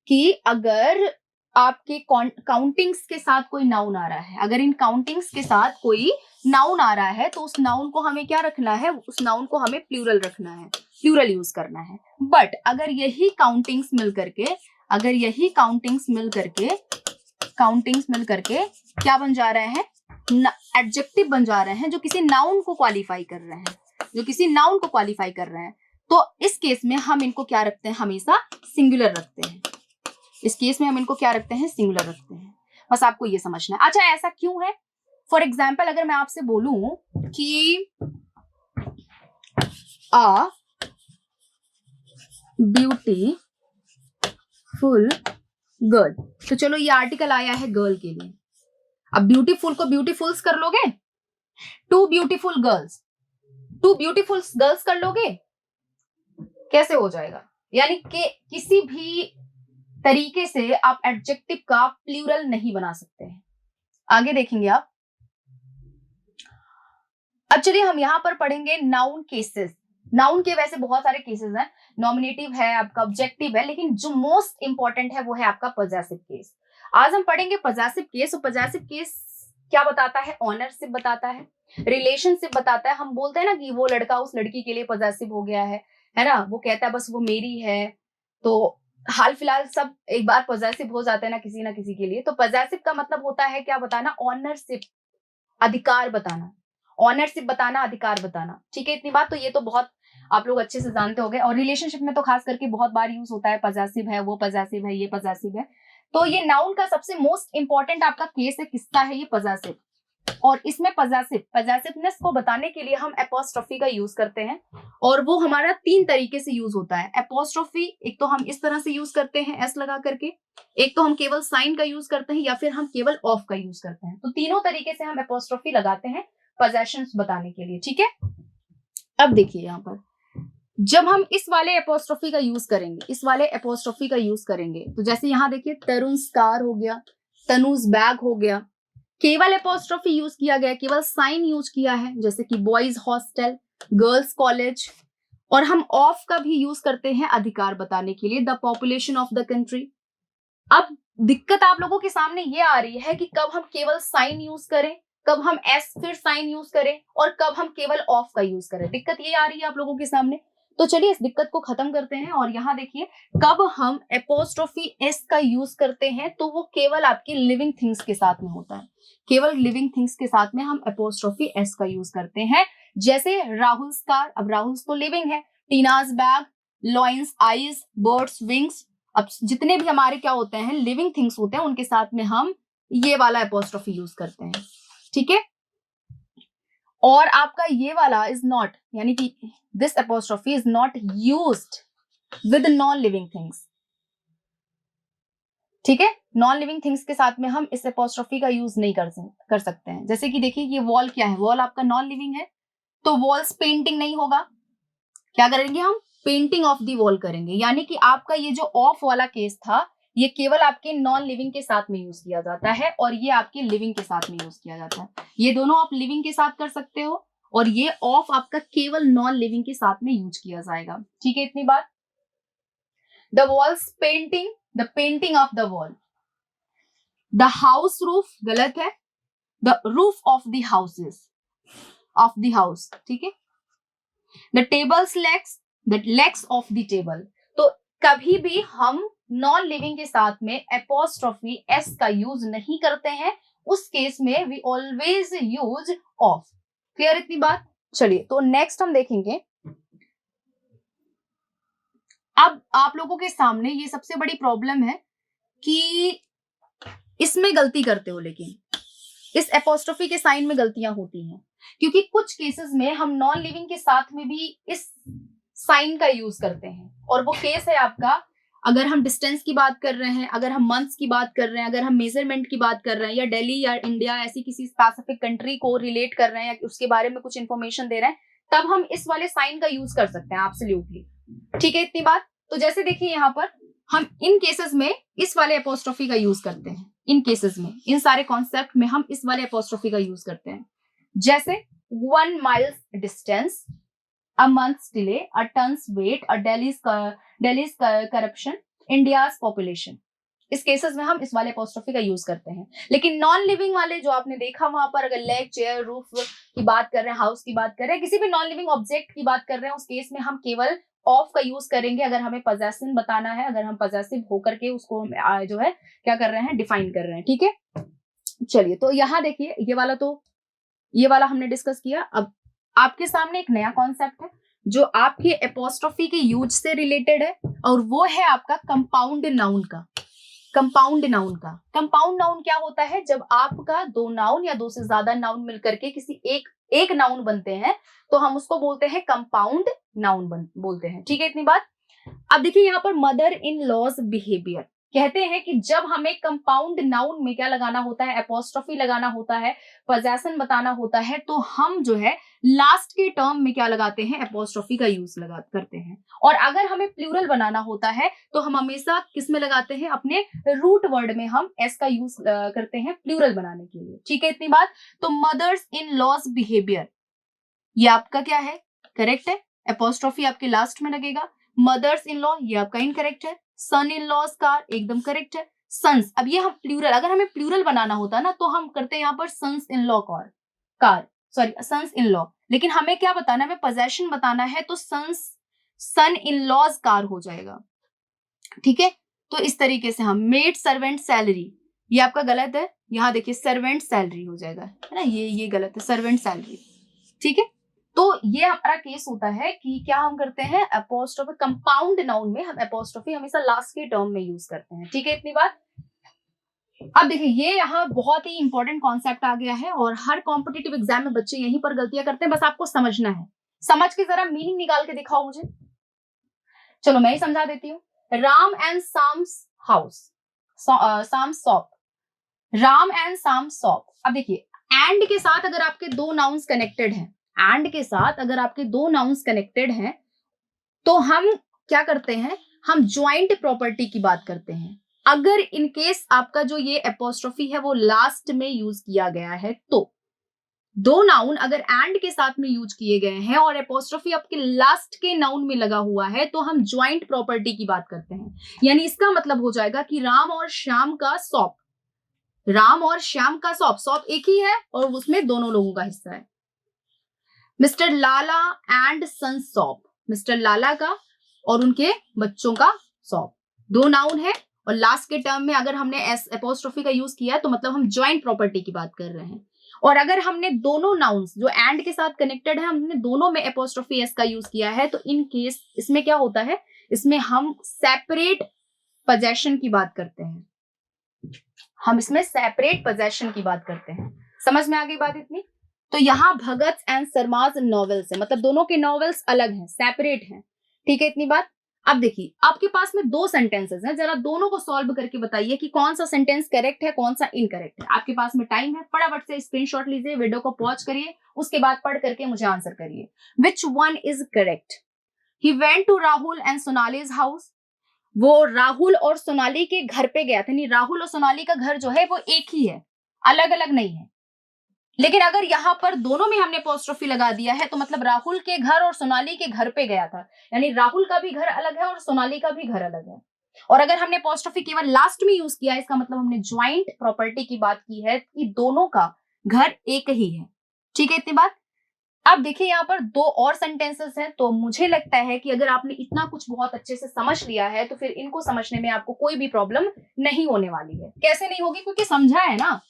कि अगर आपके काउंटिंग्स के साथ कोई नाउन आ रहा है, अगर इन काउंटिंग्स के साथ कोई नाउन आ रहा है तो उस नाउन को हमें क्या रखना है, उस नाउन को हमें प्लूरल रखना है, प्लूरल यूज करना है। बट अगर यही काउंटिंग्स मिल करके क्या बन जा रहे हैं, एडजेक्टिव बन जा रहे हैं जो किसी नाउन को क्वालिफाई कर रहे हैं, तो इस केस में हम इनको क्या रखते हैं, हमेशा सिंगुलर रखते हैं। बस आपको ये समझना है। अच्छा ऐसा क्यों है, फॉर एग्जाम्पल अगर मैं आपसे बोलूं कि अ ब्यूटीफुल गर्ल, तो चलो ये आर्टिकल आया है गर्ल के लिए, अब ब्यूटीफुल को ब्यूटीफुल्स कर लोगे, टू ब्यूटीफुल गर्ल्स कर लोगे, कैसे हो जाएगा, यानी कि किसी भी तरीके से आप एडजेक्टिव का प्लूरल नहीं बना सकते हैं। आगे देखेंगे आप। अब चलिए हम यहां पर पढ़ेंगे नाउन केसेस। नाउन के वैसे बहुत सारे केसेस हैं, नॉमिनेटिव है, आपका ऑब्जेक्टिव है, लेकिन जो मोस्ट इंपॉर्टेंट है वो है आपका पॉजेसिव केस। आज हम पढ़ेंगे पॉजेसिव केस। और पॉजेसिव केस क्या बताता है, ऑनरशिप बताता है, रिलेशनशिप बताता है। हम बोलते हैं ना कि वो लड़का उस लड़की के लिए पॉजेसिव हो गया है ना, वो कहता है बस वो मेरी है। तो हाल फिलहाल सब एक बार पॉजेसिव हो जाते हैं ना किसी के लिए। तो पॉजेसिव का मतलब होता है क्या बताना, ऑनरशिप, अधिकार बताना, अधिकार बताना, ठीक है। इतनी बात तो ये तो बहुत आप लोग अच्छे से जानते होंगे। और रिलेशनशिप में तो खास करके बहुत बार यूज होता है, पॉजेसिव है, वो पॉजेसिव है, ये पॉजेसिव है। तो ये नाउन का सबसे मोस्ट इंपॉर्टेंट आपका केस है, किसका है, ये पॉजेसिव। और इसमें पॉजेसिवनेस को बताने के लिए हम एपोस्ट्रोफी का यूज करते हैं, और वो हमारा 3 तरीके से यूज होता है। एपोस्ट्रोफी एक तो हम इस तरह से यूज करते हैं एस लगा करके, एक तो हम केवल साइन का यूज करते हैं, या फिर हम केवल ऑफ का यूज करते हैं। तो तीनों तरीके से हम एपोस्ट्रोफी लगाते हैं पोजेशंस बताने के लिए, ठीक है। अब देखिए यहाँ पर जब हम इस वाले एपोस्ट्रोफी का यूज करेंगे, तो जैसे यहाँ देखिए तरुण कार हो गया, तनुज बैग हो गया, केवल एपोस्ट्रोफी यूज किया गया, केवल साइन यूज किया है, जैसे कि बॉयज हॉस्टल, गर्ल्स कॉलेज। और हम ऑफ का भी यूज करते हैं अधिकार बताने के लिए, the population of the country. अब दिक्कत आप लोगों के सामने ये आ रही है कि कब हम केवल साइन यूज करें, कब हम एस फिर साइन यूज करें, और कब हम केवल ऑफ का यूज करें। दिक्कत ये आ रही है आप लोगों के सामने। तो चलिए इस दिक्कत को खत्म करते हैं। और यहाँ देखिए कब हम एपोस्ट्रोफी एस का यूज करते हैं तो वो केवल आपकी लिविंग थिंग्स के साथ में होता है, केवल लिविंग थिंग्स के साथ में हम एपोस्ट्रोफी एस का यूज करते हैं। जैसे राहुल्स कार, अब राहुल्स तो लिविंग है, Tina's bag, lion's eyes, bird's wings, अब जितने भी हमारे क्या होते हैं, लिविंग थिंग्स होते हैं, उनके साथ में हम ये वाला एपोस्ट्रोफी यूज करते हैं, ठीक है। और आपका ये वाला इज नॉट, यानी कि this apostrophe is not used with non living things, ठीक है। नॉन लिविंग थिंग्स के साथ में हम इस एपोस्ट्रोफी का यूज नहीं कर सकते हैं। जैसे कि देखिए ये वॉल क्या है, वॉल आपका नॉन लिविंग है, तो वॉल्स पेंटिंग नहीं होगा, क्या करेंगे हम, पेंटिंग ऑफ दी वॉल करेंगे। यानी कि आपका ये जो ऑफ वाला केस था, ये केवल आपके नॉन लिविंग के साथ में यूज किया जाता है, और ये आपके लिविंग के साथ में यूज किया जाता है। ये दोनों आप लिविंग के साथ कर सकते हो, और ये ऑफ आपका केवल नॉन लिविंग के साथ में यूज किया जाएगा, ठीक है। इतनी बात। The walls painting, the painting of the wall. The house roof गलत है, the roof of the houses, of the house, ठीक है। The tables legs, the legs of the table. तो कभी भी हम नॉन लिविंग के साथ में एपोस्ट्रोफी एस का यूज नहीं करते हैं, उस केस में we always use of. Clear इतनी बात। चलिए तो नेक्स्ट हम देखेंगे। अब आप लोगों के सामने ये सबसे बड़ी प्रॉब्लम है कि इसमें गलती करते हो, लेकिन इस एपोस्ट्रोफी के साइन में गलतियां होती हैं, क्योंकि कुछ केसेस में हम नॉन लिविंग के साथ में भी इस साइन का यूज करते हैं। और वो केस है आपका, अगर हम डिस्टेंस की बात कर रहे हैं, अगर हम मंथ्स की बात कर रहे हैं, अगर हम मेजरमेंट की बात कर रहे हैं, या दिल्ली या इंडिया ऐसी किसी स्पेसिफिक कंट्री को रिलेट कर रहे हैं या उसके बारे में कुछ इंफॉर्मेशन दे रहे हैं, तब हम इस वाले साइन का यूज कर सकते हैं, एब्सोल्युटली, ठीक है। इतनी बात। तो जैसे देखिए यहाँ पर हम इन केसेस में इस वाले एपोस्ट्रोफी का यूज करते हैं, इन केसेस में, इन सारे कॉन्सेप्ट में हम इस वाले एपोस्ट्रोफी का यूज करते हैं। जैसे 1 miles distance, a month's delay, a ton's weight, a Delhi's corruption, India's population। इस केसेस में हम इस वाले एपोस्ट्रोफी का यूज करते हैं। लेकिन नॉन लिविंग वाले जो आपने देखा वहां पर, अगर लेग, चेयर, रूफ की बात कर रहे हैं, हाउस की बात कर रहे हैं, किसी भी नॉन लिविंग ऑब्जेक्ट की बात कर रहे हैं, उस केस में हम केवल ऑफ का यूज करेंगे अगर हमें पजेसिव बताना है, अगर हम पजेसिव होकर के उसको जो है क्या कर रहे हैं, डिफाइन कर रहे हैं, ठीक है। चलिए तो यहाँ देखिए ये वाला हमने डिस्कस किया। अब आपके सामने एक नया कॉन्सेप्ट है जो आपके एपोस्ट्रोफी के यूज से रिलेटेड है, और वो है आपका कंपाउंड नाउन का। कंपाउंड नाउन का, कंपाउंड नाउन क्या होता है, जब आपका दो नाउन या दो से ज्यादा नाउन मिलकर के किसी एक नाउन बनते हैं, तो हम उसको बोलते हैं कंपाउंड नाउन बोलते हैं, ठीक है। इतनी बात। अब देखिए यहाँ पर मदर इन लॉज बिहेवियर, कहते हैं कि जब हमें कंपाउंड नाउन में क्या लगाना होता है, एपोस्ट्रोफी लगाना होता है, पोजेशन बताना होता है, तो हम जो है लास्ट के टर्म में क्या लगाते हैं, एपोस्ट्रोफी का यूज करते हैं। और अगर हमें प्लूरल बनाना होता है तो हम हमेशा किस में लगाते हैं, अपने रूट वर्ड में हम एस का यूज करते हैं प्लूरल बनाने के लिए, ठीक है। इतनी बात। तो मदर्स इन लॉज बिहेवियर, ये आपका क्या है, करेक्ट है, एपोस्ट्रोफी आपके लास्ट में लगेगा। मदर्स इन लॉ, ये आपका इनकरेक्ट है। सन इन लॉज कार, एकदम करेक्ट है। सन्स, अब ये हम प्लूरल, अगर हमें प्लूरल बनाना होता ना तो हम करते हैं यहाँ पर sons in law sons in law. लेकिन हमें क्या बताना है, हमें पोजेशन बताना है, तो सन इन लॉज कार हो जाएगा, ठीक है। तो इस तरीके से हम मेड सर्वेंट सैलरी, ये आपका गलत है, यहाँ देखिए सर्वेंट सैलरी हो जाएगा, है ना, ये गलत है, सर्वेंट सैलरी, ठीक है। तो ये हमारा केस होता है कि क्या हम करते हैं, एपोस्ट्रोफी कंपाउंड नाउन में हम एपोस्ट्रोफी हमेशा लास्ट के टर्म में यूज करते हैं, ठीक है। इतनी बात। अब देखिए ये यहाँ बहुत ही इंपॉर्टेंट कॉन्सेप्ट आ गया है, और हर कॉम्पिटिटिव एग्जाम में बच्चे यहीं पर गलतियां करते हैं, बस आपको समझना है। समझ के जरा मीनिंग निकाल के दिखाओ मुझे। चलो मैं ही समझा देती हूँ। राम एंड साम्स हाउस, साम शॉप, राम एंड साम शॉप। अब देखिए एंड के साथ अगर आपके दो नाउन्स कनेक्टेड हैं, एंड के साथ अगर आपके दो नाउन्स कनेक्टेड हैं, तो हम क्या करते हैं, हम ज्वाइंट प्रॉपर्टी की बात करते हैं। अगर इन केस आपका जो ये एपोस्ट्रोफी है वो लास्ट में यूज किया गया है, तो दो नाउन अगर एंड के साथ में यूज किए गए हैं और एपोस्ट्रोफी आपके लास्ट के नाउन में लगा हुआ है, तो हम ज्वाइंट प्रॉपर्टी की बात करते हैं। यानी इसका मतलब हो जाएगा कि राम और श्याम का शॉप, राम और श्याम का शॉप, शॉप एक ही है और उसमें दोनों लोगों का हिस्सा है। Mister Lala and son shop, mister Lala का और उनके बच्चों का शॉप, दो नाउन है, और लास्ट के टर्म में अगर हमने एस एपोस्ट्रोफी का यूज किया तो मतलब हम ज्वाइंट प्रॉपर्टी की बात कर रहे हैं। और अगर हमने दोनों नाउन्स जो एंड के साथ कनेक्टेड है, हमने दोनों में एपोस्ट्रोफी एस का यूज किया है, तो इन केस इसमें क्या होता है, इसमें हम सेपरेट पोजेशन की बात करते हैं, हम इसमें सेपरेट पोजेशन की बात करते हैं। समझ में आ गई बात इतनी? तो यहाँ भगत एंड शर्माज नॉवेल्स है, मतलब दोनों के नॉवेल्स अलग हैं, सेपरेट हैं। ठीक है, इतनी बात। अब देखिए आपके पास में दो सेंटेंसेस हैं, जरा दोनों को सॉल्व करके बताइए कि कौन सा सेंटेंस करेक्ट है, कौन सा इनकरेक्ट है। आपके पास में टाइम है, फटाफट से स्क्रीनशॉट लीजिए, वीडियो को पॉज करिए, उसके बाद पढ़ करके मुझे आंसर करिए। Which one is correct? He went to Rahul and Sonali's house. वो राहुल और सोनाली के घर पे गया था, नहीं, राहुल और सोनाली का घर जो है वो एक ही है, अलग अलग नहीं है। लेकिन अगर यहाँ पर दोनों में हमने अपोस्ट्रोफी लगा दिया है तो मतलब राहुल के घर और सोनाली के घर पे गया था, यानी राहुल का भी घर अलग है और सोनाली का भी घर अलग है। और अगर हमने अपोस्ट्रोफी केवल लास्ट में यूज किया है, इसका मतलब हमने ज्वाइंट प्रॉपर्टी की बात की है कि दोनों का घर एक ही है। ठीक है, इतनी बात। अब देखिए यहाँ पर दो और सेंटेंसेस हैं, तो मुझे लगता है कि अगर आपने इतना कुछ बहुत अच्छे से समझ लिया है तो फिर इनको समझने में आपको कोई भी प्रॉब्लम नहीं होने वाली है। कैसे नहीं होगी? क्योंकि समझा है ना।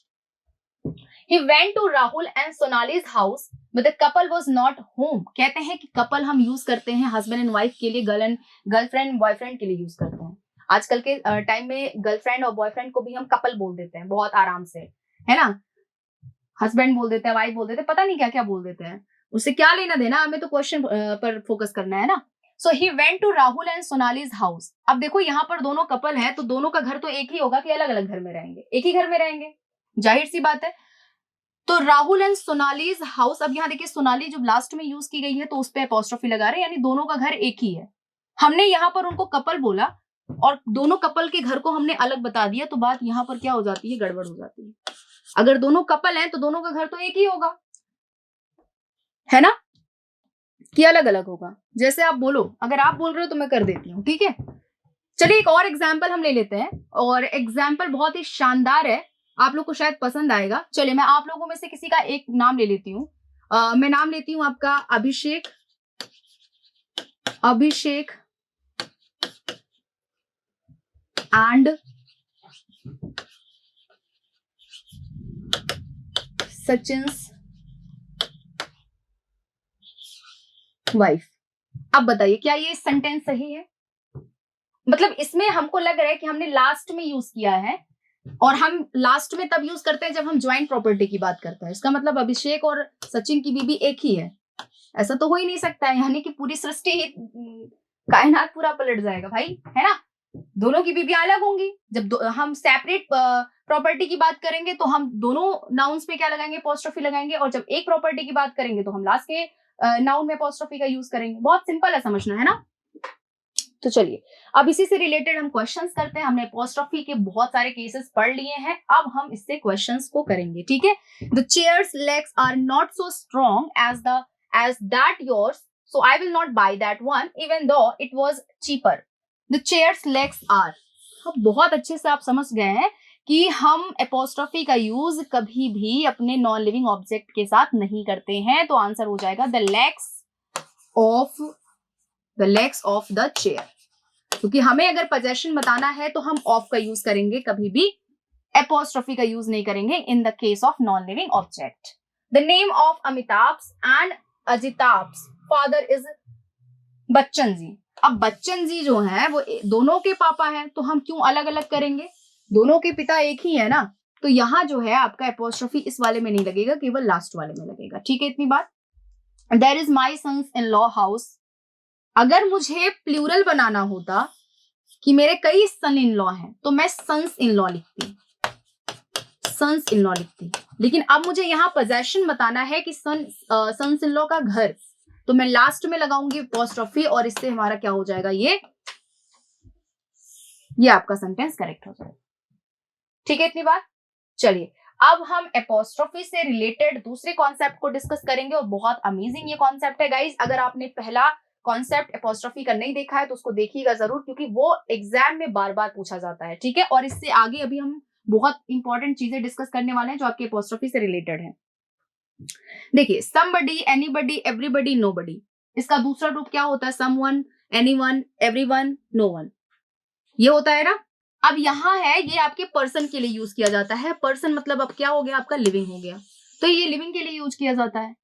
He went to Rahul and Sonali's house, but the couple was not home. कहते हैं कि कपल हम यूज करते हैं हस्बैंड एंड वाइफ के लिए, गर्लफ्रेंड बॉयफ्रेंड के लिए यूज करते हैं। आजकल के टाइम में गर्लफ्रेंड और बॉयफ्रेंड को भी हम कपल बोल देते हैं बहुत आराम से, है ना। हस्बैंड बोल देते हैं, वाइफ बोल देते हैं, पता नहीं क्या क्या बोल देते हैं, उससे क्या लेना देना, हमें तो क्वेश्चन पर फोकस करना है ना। So he went to Rahul and Sonali's house. अब देखो यहाँ पर दोनों कपल है तो दोनों का घर तो एक ही होगा कि अलग अलग घर में रहेंगे? एक ही घर में रहेंगे, जाहिर सी बात है। तो राहुल एंड सोनालीज हाउस, अब यहाँ देखिए सोनाली जो लास्ट में यूज की गई है तो उस पर अपोस्ट्रोफी लगा रहे हैं, यानी दोनों का घर एक ही है। हमने यहाँ पर उनको कपल बोला और दोनों कपल के घर को हमने अलग बता दिया, तो बात यहाँ पर क्या हो जाती है, गड़बड़ हो जाती है। अगर दोनों कपल हैं तो दोनों का घर तो एक ही होगा, है ना, कि अलग अलग होगा? जैसे आप बोलो, अगर आप बोल रहे हो तो मैं कर देती हूँ, ठीक है। चलिए एक और एग्जाम्पल हम ले लेते हैं, और एग्जाम्पल बहुत ही शानदार है, आप लोग को शायद पसंद आएगा। चलिए मैं आप लोगों में से किसी का एक नाम ले लेती हूँ। मैं नाम लेती हूँ आपका अभिषेक एंड सचिन्स वाइफ। अब बताइए क्या ये सेंटेंस सही है? मतलब इसमें हमको लग रहा है कि हमने लास्ट में यूज किया है, और हम लास्ट में तब यूज करते हैं जब हम ज्वाइंट प्रॉपर्टी की बात करते हैं। इसका मतलब अभिषेक और सचिन की बीबी एक ही है, ऐसा तो हो ही नहीं सकता है, यानी कि पूरी सृष्टि कायनात पूरा पलट जाएगा भाई, है ना। दोनों की बीबी अलग होंगी। जब हम सेपरेट प्रॉपर्टी की बात करेंगे तो हम दोनों नाउन्स पे क्या लगाएंगे, अपोस्ट्रोफी लगाएंगे, और जब एक प्रॉपर्टी की बात करेंगे तो हम लास्ट के नाउन में अपोस्ट्रोफी का यूज करेंगे। बहुत सिंपल है समझना, है ना। तो चलिए अब इसी से रिलेटेड हम क्वेश्चंस करते हैं। हमने अपोस्ट्रोफी के बहुत सारे केसेस पढ़ लिए हैं, अब हम इससे क्वेश्चंस को करेंगे, ठीक है। The chair's legs are not so strong as that yours, so I will not buy that one even though it was cheaper. The chair's legs are, अब बहुत अच्छे से आप समझ गए हैं कि हम अपोस्ट्रोफी का यूज कभी भी अपने नॉन लिविंग ऑब्जेक्ट के साथ नहीं करते हैं, तो आंसर हो जाएगा the legs of the chair. क्योंकि हमें अगर पोजेशन बताना है तो हम ऑफ का यूज करेंगे, कभी भी अपोस्ट्रोफी का यूज नहीं करेंगे in the case of non living object. The name of Amitabh and Ajitabh's father is Bachchan ji. अब बच्चन जी जो है वो दोनों के पापा हैं, तो हम क्यों अलग अलग करेंगे, दोनों के पिता एक ही है ना। तो यहाँ जो है आपका अपोस्ट्रोफी इस वाले में नहीं लगेगा, केवल लास्ट वाले में लगेगा, ठीक है, इतनी बात। There is my sons in law house. अगर मुझे प्लूरल बनाना होता कि मेरे कई सन इन लॉ हैं तो मैं सन्स इन लॉ लिखती, लेकिन अब मुझे यहाँ पोजेशन बताना है कि सन्स इन लॉ का घर, तो मैं लास्ट में लगाऊंगी अपोस्ट्रोफी, और इससे हमारा क्या हो जाएगा, ये आपका सेंटेंस करेक्ट हो जाएगा, ठीक है, इतनी बात। चलिए अब हम अपोस्ट्रोफी से रिलेटेड दूसरे कॉन्सेप्ट को डिस्कस करेंगे, और बहुत अमेजिंग ये कॉन्सेप्ट है गाइज। अगर आपने पहला कॉन्सेप्ट अपोस्ट्रोफी का नहीं देखा है तो उसको देखिएगा जरूर, क्योंकि वो एग्जाम में बार बार पूछा जाता है, ठीक है। और इससे आगे अभी हम बहुत इंपॉर्टेंट चीजें डिस्कस करने वाले हैं जो आपके अपोस्ट्रोफी से रिलेटेड है। देखिए समबडी, एनीबडी, एवरीबडी, नोबडी, इसका दूसरा रूप क्या होता है, समवन, एनीवन, एवरीवन, नोवन, ये होता है ना। अब यहाँ है ये आपके पर्सन के लिए यूज किया जाता है। पर्सन मतलब अब क्या हो गया, आपका लिविंग हो गया, तो ये लिविंग के लिए यूज किया जाता है।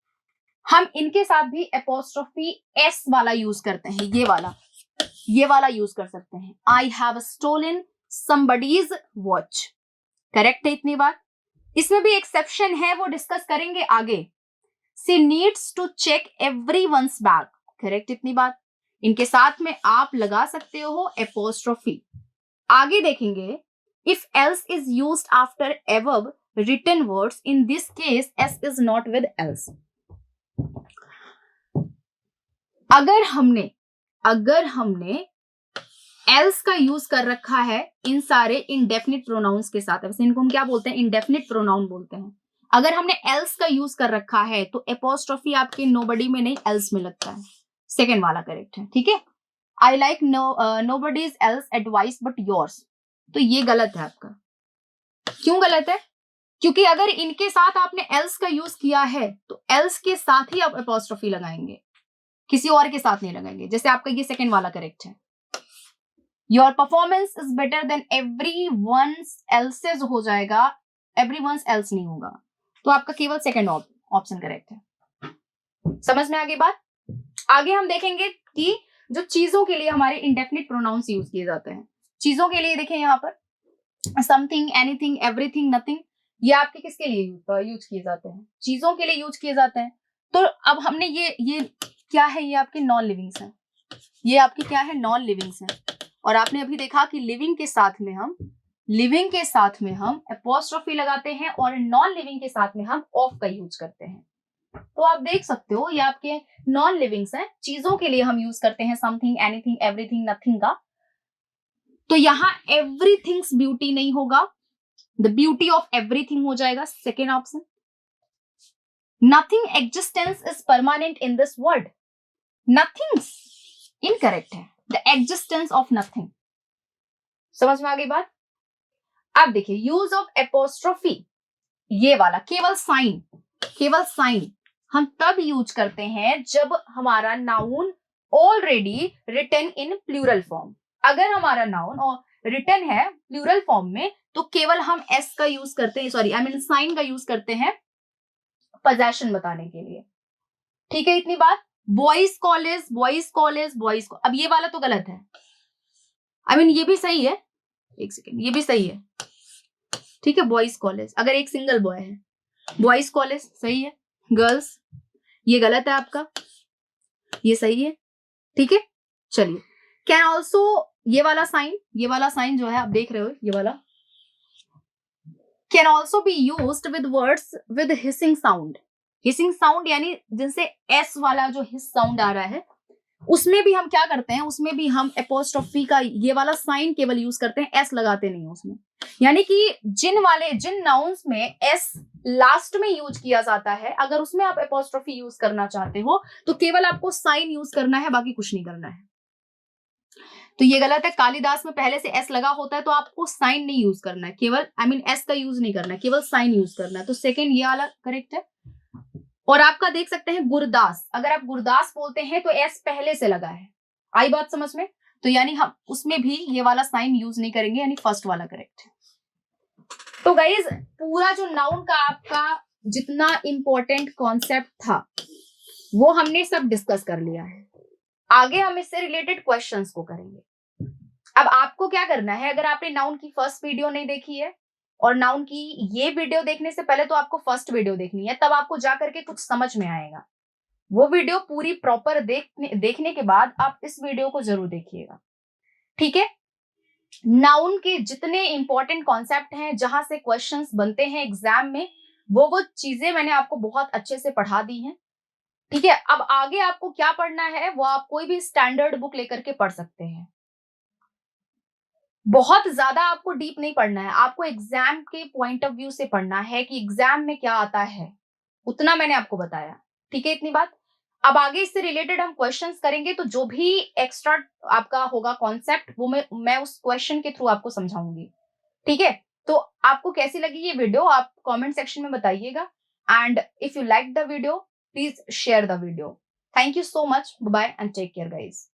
हम इनके साथ भी अपोस्ट्रोफी एस वाला यूज करते हैं, ये वाला ये वाला यूज कर सकते हैं, I have stolen somebody's watch. Correct है इतनी बात। इसमें भी एक्सेप्शन है, वो डिस्कस करेंगे आगे। She needs to check everyone's bag. Correct इतनी बात। इनके साथ में आप लगा सकते हो एपोस्ट्रोफी। आगे देखेंगे, if else is used after above written words, in this case S is not with else. अगर हमने एल्स का यूज कर रखा है इन सारे इंडेफिनिट प्रोनाउंस के साथ, वैसे इनको हम क्या बोलते हैं, इंडेफिनिट प्रोनाउन बोलते हैं। अगर हमने एल्स का यूज कर रखा है तो एपोस्ट्रोफी आपके नोबडी में नहीं, एल्स में लगता है। सेकेंड वाला करेक्ट है, ठीक है। I like nobody's else advice but yours, तो ये गलत है आपका। क्यों गलत है? क्योंकि अगर इनके साथ आपने एल्स का यूज किया है तो एल्स के साथ ही आप एपोस्ट्रोफी लगाएंगे, किसी और के साथ नहीं लगाएंगे। जैसे आपका ये सेकेंड वाला करेक्ट है, your performance is better than everyone's else's हो जाएगा, एवरीवन्स एल्स नहीं होगा, तो आपका केवल सेकेंड ऑप्शन करेक्ट है। समझ में आ गई बात। आगे हम देखेंगे कि जो चीजों के लिए हमारे इंडेफिनिट प्रोनाउंस यूज किए जाते हैं, चीजों के लिए देखें यहाँ पर समथिंग, एनीथिंग, एवरीथिंग, नथिंग, ये आपके किसके लिए यूज किए जाते हैं? चीजों के लिए यूज किए जाते हैं। तो अब हमने ये क्या है, ये आपके नॉन लिविंग्स हैं, ये आपकी क्या है, नॉन लिविंग्स हैं। और आपने अभी देखा कि लिविंग के साथ में हम एपोस्ट्रोफी लगाते हैं और नॉन लिविंग के साथ में हम ऑफ का यूज करते हैं। तो आप देख सकते हो ये आपके नॉन लिविंग्स हैं, चीजों के लिए हम यूज करते हैं समथिंग, एनीथिंग, एवरीथिंग, नथिंग का। तो यहाँ एवरीथिंग्स ब्यूटी नहीं होगा, द ब्यूटी ऑफ एवरीथिंग हो जाएगा second option. Nothing existence is permanent in this world, nothings incorrect है, द एग्जिस्टेंस ऑफ नथिंग। समझ में आ गई बात। अब देखिए यूज ऑफ एपोस्ट्रोफी, ये वाला केवल साइन हम तब यूज करते हैं जब हमारा noun already written in plural form. अगर हमारा नाउन और रिटन है प्लूरल फॉर्म में तो केवल हम एस का यूज करते हैं, साइन का यूज करते हैं पोजेशन बताने के लिए। ठीक है इतनी बात। Boys college, boys college, boys को, अब ये वाला तो गलत है, ये भी सही है, एक सेकेंड, ये भी सही है, ठीक है। बॉयज कॉलेज अगर एक सिंगल बॉय है, बॉयज कॉलेज सही है। गर्ल्स ये गलत है आपका, ये सही है, ठीक है। चलिए कैन ऑल्सो, ये वाला साइन जो है आप देख रहे हो, ये वाला can also be used with words with hissing sound, यानी जिनसे एस वाला जो हिस साउंड आ रहा है, उसमें भी हम क्या करते हैं, उसमें भी हम एपोस्ट्रोफी का ये वाला साइन केवल यूज करते हैं, एस लगाते नहीं उसमें। यानी कि जिन नाउन्स में एस लास्ट में यूज किया जाता है, अगर उसमें आप एपोस्ट्रोफी यूज करना चाहते हो तो केवल आपको साइन यूज करना है, बाकी कुछ नहीं करना है। तो ये गलत है। कालिदास में पहले से एस लगा होता है तो आपको साइन नहीं यूज करना है, केवल एस का यूज नहीं करना है, केवल साइन यूज करना है। तो सेकेंड ये वाला करेक्ट है। और आपका देख सकते हैं गुरदास, अगर आप गुरदास बोलते हैं तो एस पहले से लगा है, आई बात समझ में। तो यानी हम उसमें भी ये वाला साइन यूज नहीं करेंगे, यानी फर्स्ट वाला करेक्ट है। तो गाइज पूरा जो नाउन का आपका जितना इंपॉर्टेंट कॉन्सेप्ट था वो हमने सब डिस्कस कर लिया है। आगे हम इससे रिलेटेड क्वेश्चंस को करेंगे। अब आपको क्या करना है, अगर आपने नाउन की फर्स्ट वीडियो नहीं देखी है और नाउन की ये वीडियो देखने से पहले तो आपको फर्स्ट वीडियो देखनी है, तब आपको जा करके कुछ समझ में आएगा। वो वीडियो पूरी प्रॉपर देखने के बाद आप इस वीडियो को जरूर देखिएगा, ठीक है। नाउन के जितने इंपॉर्टेंट कॉन्सेप्ट हैं, जहां से क्वेश्चंस बनते हैं एग्जाम में, वो चीजें मैंने आपको बहुत अच्छे से पढ़ा दी हैं, ठीक है। अब आगे आपको क्या पढ़ना है वो आप कोई भी स्टैंडर्ड बुक लेकर के पढ़ सकते हैं। बहुत ज्यादा आपको डीप नहीं पढ़ना है, आपको एग्जाम के पॉइंट ऑफ व्यू से पढ़ना है कि एग्जाम में क्या आता है, उतना मैंने आपको बताया, ठीक है इतनी बात। अब आगे इससे रिलेटेड हम क्वेश्चंस करेंगे, तो जो भी एक्स्ट्रा आपका होगा कॉन्सेप्ट वो मैं उस क्वेश्चन के थ्रू आपको समझाऊंगी, ठीक है। तो आपको कैसी लगी ये वीडियो आप कमेंट सेक्शन में बताइएगा, and if you like the video please share the video. Thank you so much, bye and take care guys.